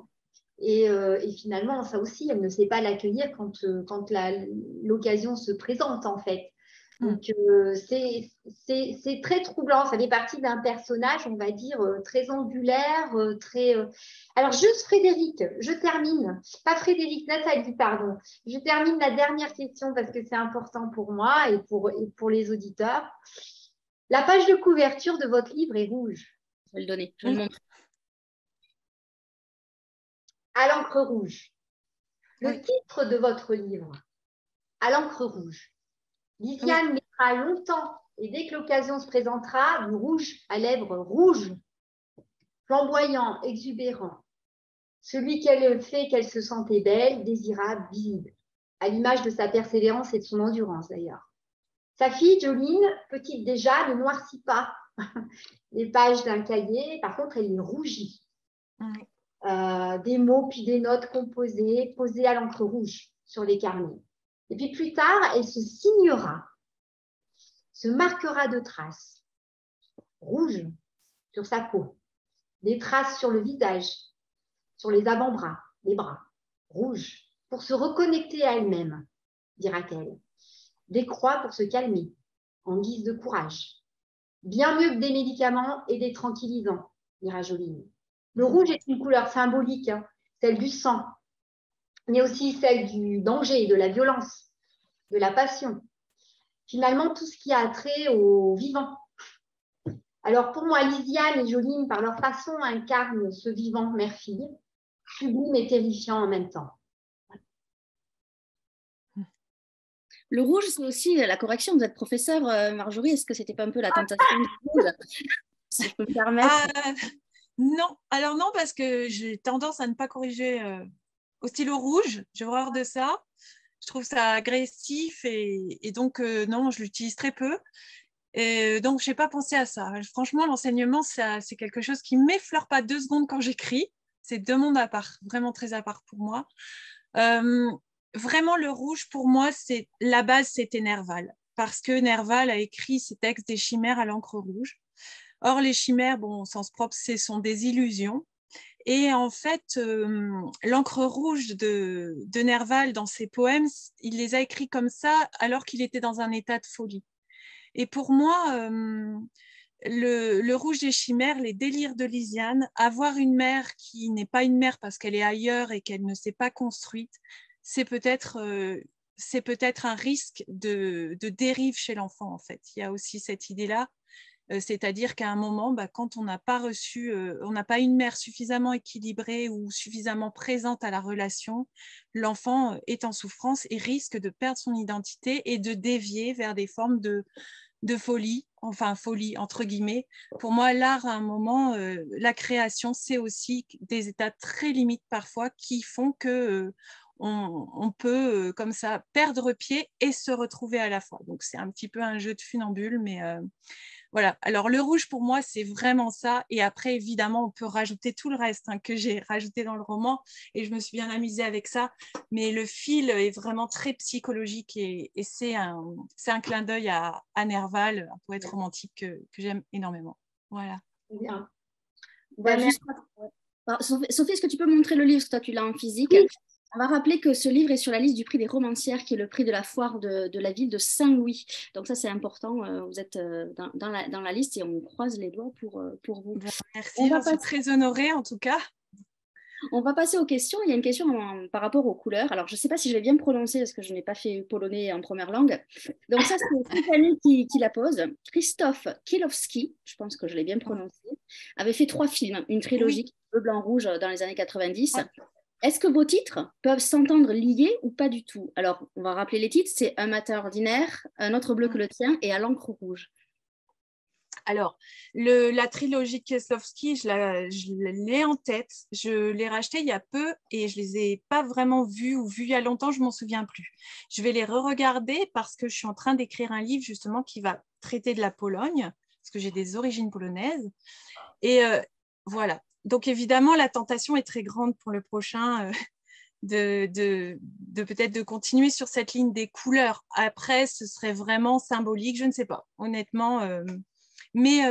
Et finalement, ça aussi, elle ne sait pas l'accueillir quand l'occasion se présente, en fait. Donc, c'est très troublant. Ça fait partie d'un personnage, on va dire, très angulaire, très... Alors, juste Frédéric, je termine. Pas Frédéric, Nathalie, pardon. Je termine la dernière question parce que c'est important pour moi et pour les auditeurs. La page de couverture de votre livre est rouge. Je vais le donner, je vais le montrer. À l'encre rouge. Le titre de votre livre, À l'encre rouge. Lisiane mettra longtemps et dès que l'occasion se présentera, du rouge à lèvres rouges, flamboyant, exubérant. Celui qu'elle fait qu'elle se sentait belle, désirable, visible, à l'image de sa persévérance et de son endurance d'ailleurs. Sa fille, Jolene, petite déjà, ne noircit pas les pages d'un cahier, par contre, elle les rougit. Des mots puis des notes composées, posées à l'encre rouge sur les carnets. Et puis plus tard, elle se signera, se marquera de traces rouges sur sa peau, des traces sur le visage, sur les avant-bras, les bras, rouges, pour se reconnecter à elle-même, dira-t-elle. Des croix pour se calmer, en guise de courage. Bien mieux que des médicaments et des tranquillisants, dira Jolene. Le rouge est une couleur symbolique, celle du sang, mais aussi celle du danger, de la violence, de la passion. Finalement, tout ce qui a trait au vivant. Alors pour moi, Lisiane et Jolene, par leur façon, incarnent ce vivant mère-fille, sublime et terrifiant en même temps. Le rouge, c'est aussi la correction. Vous êtes professeure, Marjorie. Est-ce que c'était pas un peu la tentation du rouge, si je peux me permettre? Non, alors non, parce que j'ai tendance à ne pas corriger au stylo rouge. J'ai horreur de ça. Je trouve ça agressif et donc non, je l'utilise très peu. Et donc, je n'ai pas pensé à ça. Franchement, l'enseignement, c'est quelque chose qui ne m'effleure pas 2 secondes quand j'écris. C'est 2 mondes à part, vraiment très à part pour moi. Vraiment, le rouge, pour moi, la base, c'était Nerval. Parce que Nerval a écrit ses textes des chimères à l'encre rouge. Or, les chimères, bon, au sens propre, ce sont des illusions. Et en fait, l'encre rouge de Nerval, dans ses poèmes, il les a écrits comme ça alors qu'il était dans un état de folie. Et pour moi, le rouge des chimères, les délires de Lysiane, avoir une mère qui n'est pas une mère parce qu'elle est ailleurs et qu'elle ne s'est pas construite, c'est peut-être un risque de dérive chez l'enfant, en fait. Il y a aussi cette idée-là, c'est-à-dire qu'à un moment, quand on n'a pas on n'a pas une mère suffisamment équilibrée ou suffisamment présente à la relation, l'enfant est en souffrance et risque de perdre son identité et de dévier vers des formes de folie, enfin folie entre guillemets. Pour moi, l'art, à un moment, la création, c'est aussi des états très limites parfois qui font que on peut comme ça perdre pied et se retrouver à la fois. Donc c'est un petit peu un jeu de funambule, mais voilà. Alors le rouge pour moi c'est vraiment ça. Et après évidemment on peut rajouter tout le reste que j'ai rajouté dans le roman et je me suis bien amusée avec ça. Mais le fil est vraiment très psychologique et c'est un clin d'œil à Nerval, un poète romantique que j'aime énormément. Voilà. Bien. On va juste... Sophie, est-ce que tu peux montrer le livre, parce que toi tu l'as en physique? Oui. On va rappeler que ce livre est sur la liste du prix des romancières, qui est le prix de la foire de la ville de Saint-Louis. Donc ça, c'est important. Vous êtes dans la liste et on croise les doigts pour vous. Merci, j'en suis très honorée en tout cas. On va passer aux questions. Il y a une question par rapport aux couleurs. Alors, je ne sais pas si je vais bien prononcer parce que je n'ai pas fait polonais en première langue. Donc ça, c'est Stéphanie qui la pose. Christophe Kielowski, je pense que je l'ai bien prononcé, avait fait 3 films, une trilogie, Bleu, Blanc, Rouge, dans les années 90. Ouais. Est-ce que vos titres peuvent s'entendre liés ou pas du tout? Alors, on va rappeler les titres. C'est Un matin ordinaire, Un autre bleu que le tien et À l'encre rouge. Alors, la trilogie Kieslowski, je l'ai en tête. Je l'ai racheté il y a peu et je ne les ai pas vraiment vus ou vus il y a longtemps, je ne m'en souviens plus. Je vais les re-regarder parce que je suis en train d'écrire un livre justement qui va traiter de la Pologne, parce que j'ai des origines polonaises. Et voilà. Donc, évidemment, la tentation est très grande pour le prochain de peut-être de continuer sur cette ligne des couleurs. Après, ce serait vraiment symbolique, je ne sais pas. Honnêtement... Mais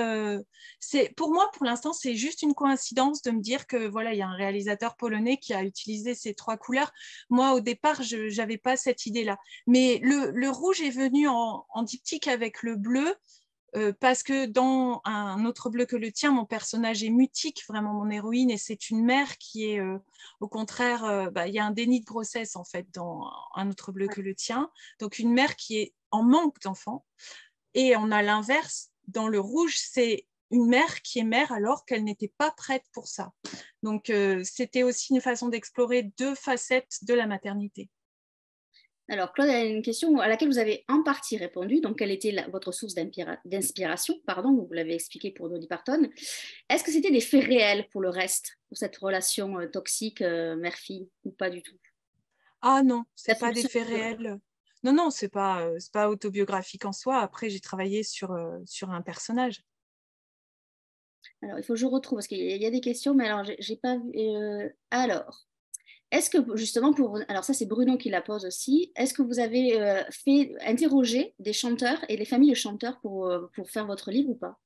pour moi, pour l'instant, c'est juste une coïncidence de me dire que voilà, il y a un réalisateur polonais qui a utilisé ces 3 couleurs. Moi, au départ, je n'avais pas cette idée-là. Mais le rouge est venu en diptyque avec le bleu parce que dans Un autre bleu que le tien, mon personnage est mutique, vraiment mon héroïne, et c'est une mère qui est, au contraire, il y a un déni de grossesse en fait dans Un autre bleu que le tien. Donc une mère qui est en manque d'enfants. Et on a l'inverse. Dans le rouge, c'est une mère qui est mère alors qu'elle n'était pas prête pour ça. Donc, c'était aussi une façon d'explorer 2 facettes de la maternité. Alors, Claude, il y a une question à laquelle vous avez en partie répondu. Donc, quelle était votre source d'inspiration? Pardon, vous l'avez expliqué pour Dolly Parton. Est-ce que c'était des faits réels pour le reste, pour cette relation toxique mère-fille, ou pas du tout? Ah non, ce n'est pas des faits réels. Non, ce n'est pas autobiographique en soi. Après, j'ai travaillé sur un personnage. Alors, il faut que je retrouve, parce qu'il y a des questions, mais alors, j'ai pas vu. Alors, est-ce que, justement, alors ça, c'est Bruno qui la pose aussi. Est-ce que vous avez interrogé des chanteurs et les familles de chanteurs pour faire votre livre ou pas?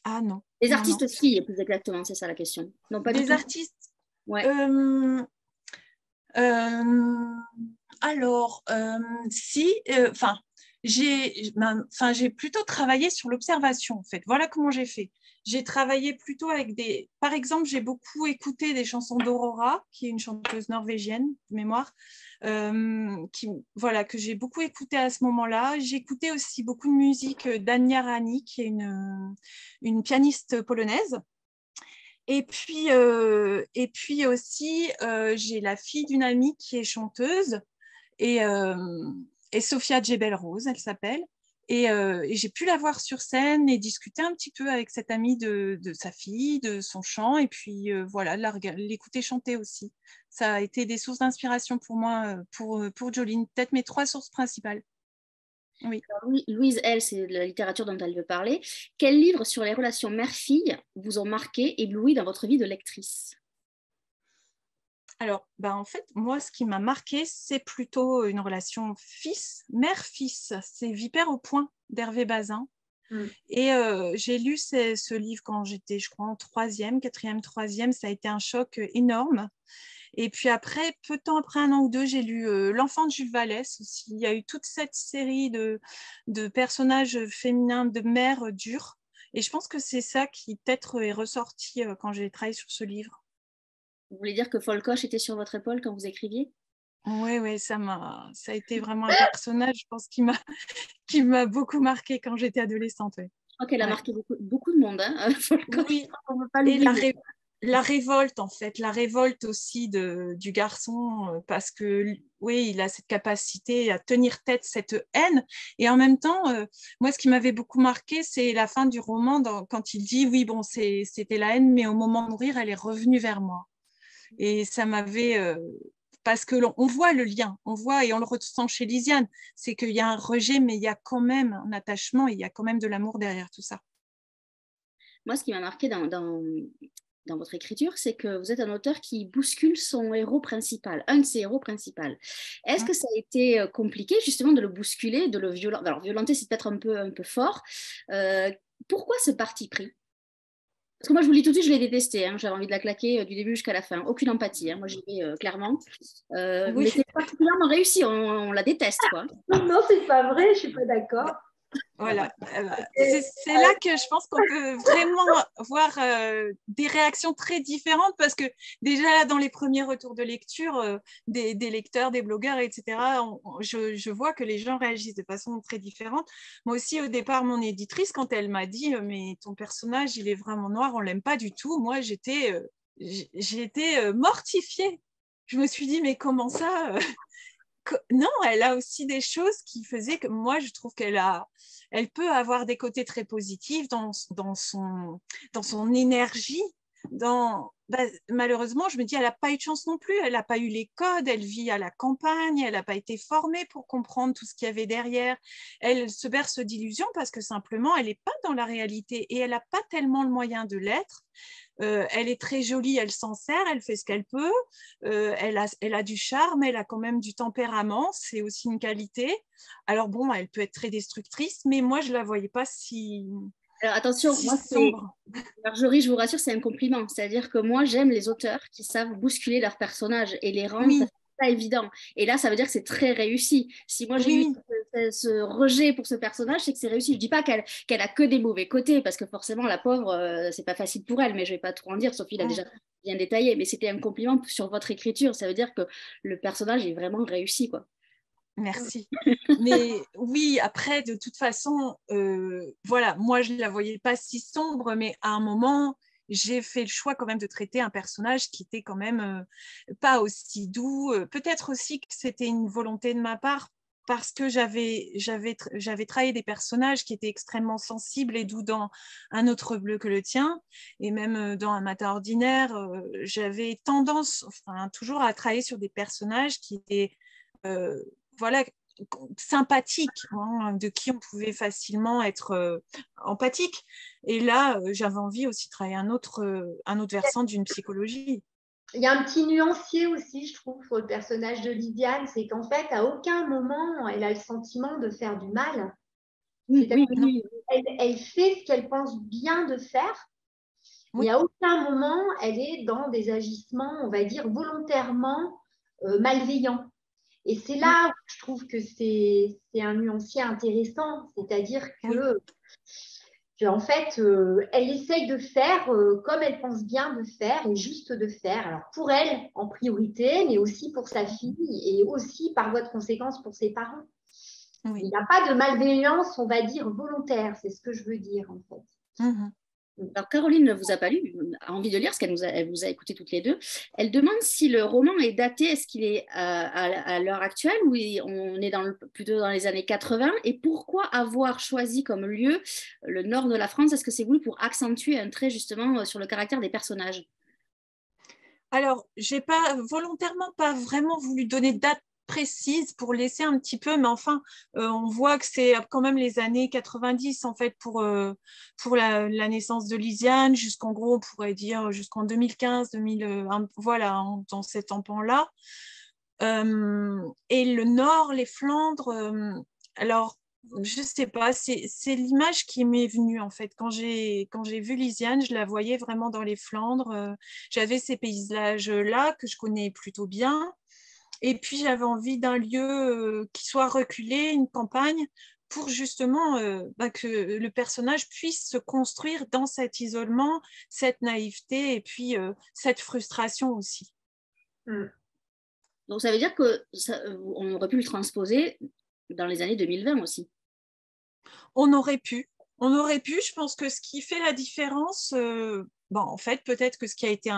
Ah non. Les artistes filles, plus exactement, c'est ça la question. Non, pas du tout. Des artistes. Ouais. Alors, si, j'ai plutôt travaillé sur l'observation, en fait. Voilà comment j'ai fait. J'ai travaillé plutôt avec Par exemple, j'ai beaucoup écouté des chansons d'Aurora, qui est une chanteuse norvégienne de mémoire, que j'ai beaucoup écouté à ce moment-là. J'ai écouté aussi beaucoup de musique d'Ania Rani, qui est une pianiste polonaise. Et puis aussi, j'ai la fille d'une amie qui est chanteuse, et Sophia Djebel-Rose, elle s'appelle. Et j'ai pu la voir sur scène et discuter un petit peu avec cette amie de sa fille, de son chant, et puis voilà, l'écouter chanter aussi. Ça a été des sources d'inspiration pour moi, pour Jolene. Peut-être mes 3 sources principales. Oui. Alors, Louise, elle, c'est la littérature dont elle veut parler. Quels livres sur les relations mère-fille vous ont marqué, ébloui dans votre vie de lectrice? Alors, en fait, moi, ce qui m'a marqué, c'est plutôt une relation mère-fils. C'est Vipère au point d'Hervé Bazin. Et j'ai lu ce livre quand j'étais, je crois, en 3e, 4e, 3e. Ça a été un choc énorme. Et puis après, peu de temps après, 1 an ou 2, j'ai lu L'enfant de Jules Vallès aussi. Il y a eu toute cette série de personnages féminins, de mères dures, Et je pense que c'est ça qui peut-être est ressorti quand j'ai travaillé sur ce livre. Vous voulez dire que Folcoche était sur votre épaule quand vous écriviez? Oui, ça a été vraiment un personnage, je pense, qui m'a beaucoup marqué quand j'étais adolescente. Ouais. Je crois qu'elle a Ouais. marqué beaucoup de monde, hein, Folcoche. Oui, On ne peut pas et l'oublier. la révolte, en fait, la révolte aussi du garçon, parce que oui, il a cette capacité à tenir tête cette haine. Et en même temps, moi, ce qui m'avait beaucoup marqué, c'est la fin du roman, quand il dit, oui, bon, c'était la haine, mais au moment de mourir, elle est revenue vers moi. Et ça m'avait... parce que on voit le lien, on voit et on le ressent chez Lisiane, c'est qu'il y a un rejet, mais il y a quand même un attachement, et il y a quand même de l'amour derrière tout ça. Moi, ce qui m'a marqué dans votre écriture, c'est que vous êtes un auteur qui bouscule son héros principal, un de ses héros principaux. Est-ce que ça a été compliqué justement de le bousculer, de le violenter? Alors, violenter, c'est peut-être un peu fort. Pourquoi ce parti pris? Parce que moi, je vous le dis tout de suite, je l'ai détesté. Hein. J'avais envie de la claquer du début jusqu'à la fin. Aucune empathie. Hein. Moi, j'y vais clairement. Oui. Mais c'est particulièrement réussi. On la déteste, quoi. Non, c'est pas vrai, je suis pas d'accord. Voilà, c'est là que je pense qu'on peut vraiment voir des réactions très différentes, parce que déjà dans les premiers retours de lecture des lecteurs, des blogueurs, etc., je vois que les gens réagissent de façon très différente. Moi aussi, au départ, mon éditrice, quand elle m'a dit mais ton personnage, il est vraiment noir, on l'aime pas du tout, moi j'ai été mortifiée. Je me suis dit mais comment ça non, elle a aussi des choses qui faisaient que moi, je trouve elle peut avoir des côtés très positifs dans son énergie. Malheureusement, je me dis, elle n'a pas eu de chance non plus. Elle n'a pas eu les codes, elle vit à la campagne, elle n'a pas été formée pour comprendre tout ce qu'il y avait derrière. Elle se berce d'illusions parce que simplement, elle n'est pas dans la réalité et elle n'a pas tellement le moyen de l'être. Elle est très jolie, elle s'en sert, elle fait ce qu'elle peut, elle a du charme, elle a quand même du tempérament, c'est aussi une qualité. Alors bon, elle peut être très destructrice, mais moi, je ne la voyais pas si Alors, attention, moi, sombre. Marjorie, je vous rassure, c'est un compliment. C'est-à-dire que moi, j'aime les auteurs qui savent bousculer leurs personnages et les rendre Oui. pas évident. Et là, ça veut dire que c'est très réussi. Si moi j'ai eu ce rejet pour ce personnage, c'est que c'est réussi. Je dis pas qu'elle a que des mauvais côtés, parce que forcément, la pauvre, c'est pas facile pour elle, mais je vais pas trop en dire. Sophie l'a déjà bien détaillé, mais c'était un compliment sur votre écriture. Ça veut dire que le personnage est vraiment réussi, quoi. Merci. Mais oui, après, de toute façon, voilà, moi, je ne la voyais pas si sombre, mais à un moment, j'ai fait le choix quand même de traiter un personnage qui était quand même pas aussi doux. Peut-être aussi que c'était une volonté de ma part, parce que j'avais travaillé des personnages qui étaient extrêmement sensibles et doux dans Un autre bleu que le tien, et même dans Un matin ordinaire, j'avais tendance, toujours à travailler sur des personnages qui étaient voilà, sympathique, hein, de qui on pouvait facilement être empathique. Et là, j'avais envie aussi de travailler un autre versant d'une psychologie. Il y a un petit nuancier aussi, je trouve, pour le personnage de Lydiane, c'est qu'en fait, à aucun moment, elle a le sentiment de faire du mal. Oui, elle fait ce qu'elle pense bien de faire, oui. et à aucun moment, elle est dans des agissements, on va dire, volontairement malveillants. Et c'est là où je trouve que c'est un nuancier intéressant, c'est-à-dire que en fait, elle essaye de faire comme elle pense bien de faire et juste de faire. Alors pour elle en priorité, mais aussi pour sa fille et aussi par voie de conséquence pour ses parents. Oui. Il n'y a pas de malveillance, on va dire, volontaire, c'est ce que je veux dire en fait. Alors, Caroline ne vous a pas lu, a envie de lire, parce elle vous a écouté toutes les deux. Elle demande si le roman est daté, est-ce qu'il est à l'heure actuelle ou on est plutôt dans les années 80, et pourquoi avoir choisi comme lieu le nord de la France? Est-ce que c'est voulu pour accentuer un trait justement sur le caractère des personnages? Alors, j'ai pas volontairement pas vraiment voulu donner de date précise pour laisser un petit peu, mais enfin, on voit que c'est quand même les années 90 en fait pour la naissance de Lisiane, jusqu'en gros, on pourrait dire jusqu'en 2015, 2001, voilà, dans cet tampon-là. Et le Nord, les Flandres, alors, je sais pas, c'est l'image qui m'est venue en fait. Quand j'ai vu Lisiane, je la voyais vraiment dans les Flandres. J'avais ces paysages-là que je connais plutôt bien. Et puis, j'avais envie d'un lieu qui soit reculé, une campagne, pour justement que le personnage puisse se construire dans cet isolement, cette naïveté et puis cette frustration aussi. Donc ça veut dire qu'on aurait pu le transposer dans les années 2020 aussi. On aurait pu, je pense que ce qui fait la différence, en fait, peut-être que ce qui a été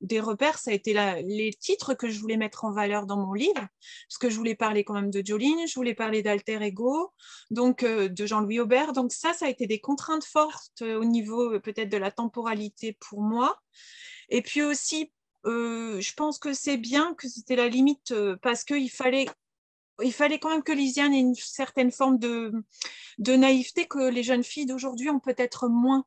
des repères, ça a été les titres que je voulais mettre en valeur dans mon livre, parce que je voulais parler quand même de Jolene, je voulais parler d'Alter Ego, donc de Jean-Louis Aubert, donc ça a été des contraintes fortes au niveau peut-être de la temporalité pour moi, et puis aussi, je pense que c'est bien que c'était la limite, parce qu'il fallait quand même que Lisiane ait une certaine forme de naïveté que les jeunes filles d'aujourd'hui ont peut-être moins,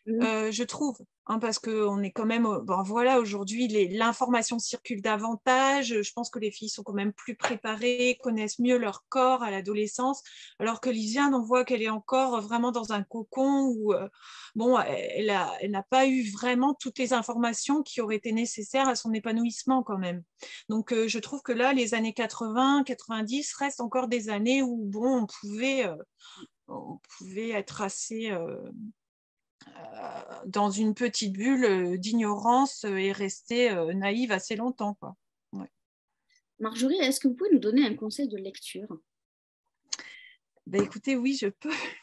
je trouve. Parce qu'on est quand même, voilà, aujourd'hui, l'information circule davantage. Je pense que les filles sont quand même plus préparées, connaissent mieux leur corps à l'adolescence, alors que Lisiane, on voit qu'elle est encore vraiment dans un cocon où, elle n'a pas eu vraiment toutes les informations qui auraient été nécessaires à son épanouissement quand même. Donc, je trouve que là, les années 80, 90 restent encore des années où, on pouvait être assez... dans une petite bulle d'ignorance et rester naïve assez longtemps, quoi. Ouais. Marjorie, est-ce que vous pouvez nous donner un conseil de lecture? Écoutez, oui, je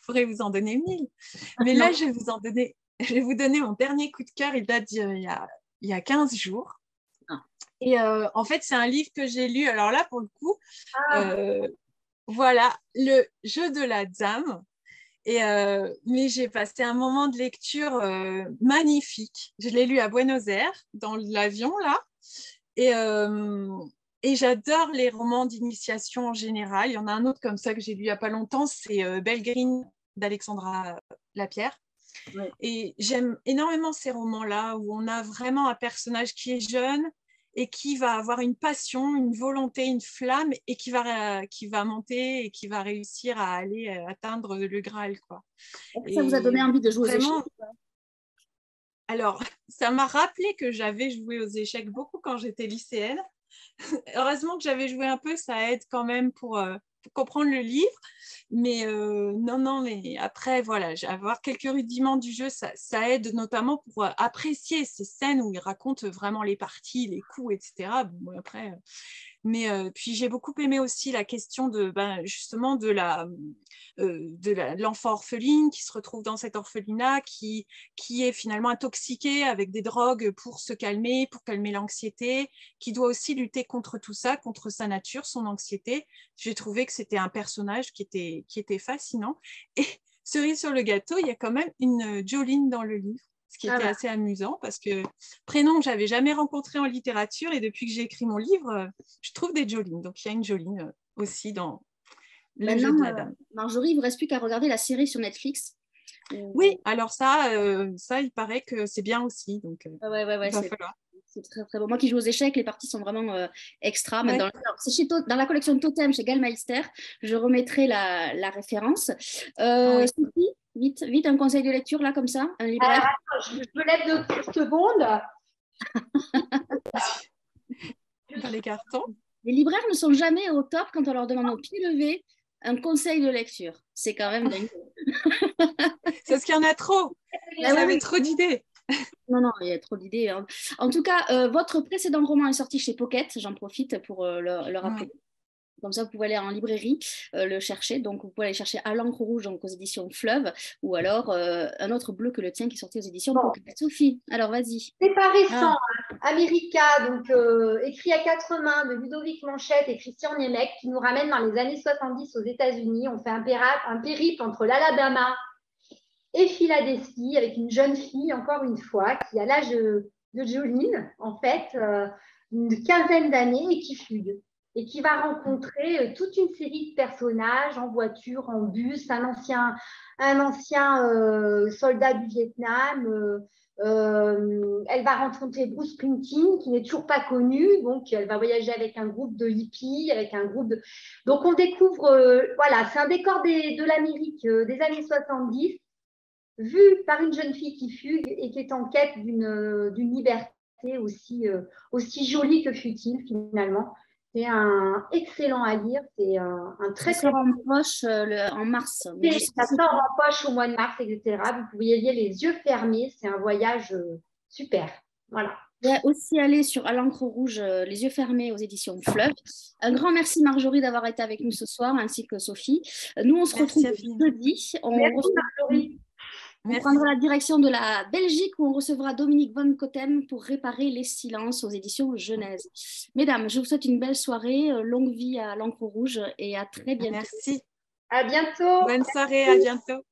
pourrais vous en donner 1000. Mais là, je vais vous donner mon dernier coup de cœur. Il date il y a 15 jours. Et en fait, c'est un livre que j'ai lu. Alors là, pour le coup, voilà, Le jeu de la dame. Mais j'ai passé un moment de lecture magnifique. Je l'ai lu à Buenos Aires, dans l'avion, là. Et j'adore les romans d'initiation en général. Il y en a un autre comme ça que j'ai lu il n'y a pas longtemps, c'est Belgrine d'Alexandra Lapierre. Ouais. Et j'aime énormément ces romans-là où on a vraiment un personnage qui est jeune et qui va avoir une passion, une volonté, une flamme et qui va monter et qui va réussir à aller atteindre le Graal, quoi. Est-ce que ça vous a donné envie de jouer vraiment, aux échecs? Alors, ça m'a rappelé que j'avais joué aux échecs beaucoup quand j'étais lycéenne. Heureusement que j'avais joué un peu, ça aide quand même pour comprendre le livre. Mais non, mais après, voilà, avoir quelques rudiments du jeu, ça aide notamment pour apprécier ces scènes où il raconte vraiment les parties, les coups, etc. Bon, après, mais puis j'ai beaucoup aimé aussi la question de justement de l'enfant orpheline qui se retrouve dans cet orphelinat, qui est finalement intoxiqué avec des drogues pour se calmer, pour calmer l'anxiété, qui doit aussi lutter contre tout ça, contre sa nature, son anxiété. J'ai trouvé que c'était un personnage qui était fascinant. Et cerise sur le gâteau, il y a quand même une Jolene dans le livre, ce qui était assez amusant parce que prénom que j'avais jamais rencontré en littérature, et depuis que j'ai écrit mon livre, je trouve des Jolene. Donc il y a une Jolene aussi dans Le jeu de la dame. Marjorie, il ne vous reste plus qu'à regarder la série sur Netflix. Oui, alors ça, il paraît que c'est bien aussi. Donc, ouais, il va falloir. C'est très, très beau. Moi qui joue aux échecs, les parties sont vraiment extra. Ouais. C'est dans la collection Totem chez Gallmeister. Je remettrai la référence. Oui. Sophie, vite, un conseil de lecture là, comme ça, un libraire. Je me lève 2 secondes. Dans les cartons. Les libraires ne sont jamais au top quand on leur demande au pied levé un conseil de lecture. C'est quand même dingue. C'est parce qu'il y en a trop. Vous avez trop d'idées. Non, il y a trop d'idées. Hein. En tout cas, votre précédent roman est sorti chez Pocket. J'en profite pour le rappeler. Ouais. Comme ça, vous pouvez aller en librairie le chercher. Donc, vous pouvez aller chercher À l'encre rouge, donc aux éditions Fleuve, ou alors Un autre bleu que le tien qui est sorti aux éditions Pocket. Sophie, alors vas-y. C'est pas récent. America, donc écrit à 4 mains de Ludovic Manchette et Christian Niemek, qui nous ramène dans les années 70 aux États-Unis. On fait un périple entre l'Alabama et Philadelphie avec une jeune fille, encore une fois, qui a l'âge de Jolene, en fait, une quinzaine d'années et qui fugue. Et qui va rencontrer toute une série de personnages en voiture, en bus, un ancien soldat du Vietnam. Elle va rencontrer Bruce Springsteen, qui n'est toujours pas connu. Donc, elle va voyager avec un groupe de hippies, avec un groupe de... Donc, on découvre... voilà, c'est un décor de l'Amérique des années 70, vu par une jeune fille qui fugue et qui est en quête d'une liberté aussi jolie que futile, finalement. C'est un excellent à lire. C'est un très, Ça très sort en poche en mars. Et ça sort en poche au mois de mars, etc. Vous pouvez y aller les yeux fermés. C'est un voyage super. Voilà. Aussi aller sur À l'encre rouge, les yeux fermés aux éditions Fleuve. Un grand merci Marjorie d'avoir été avec nous ce soir, ainsi que Sophie. Nous, on se retrouve jeudi. Merci Marjorie. On prendra la direction de la Belgique où on recevra Dominique Van Cotem pour Réparer les silences aux éditions Genèse. Mesdames, je vous souhaite une belle soirée, longue vie à l'encre rouge et à très bientôt. Merci. À bientôt. Bonne soirée, à bientôt.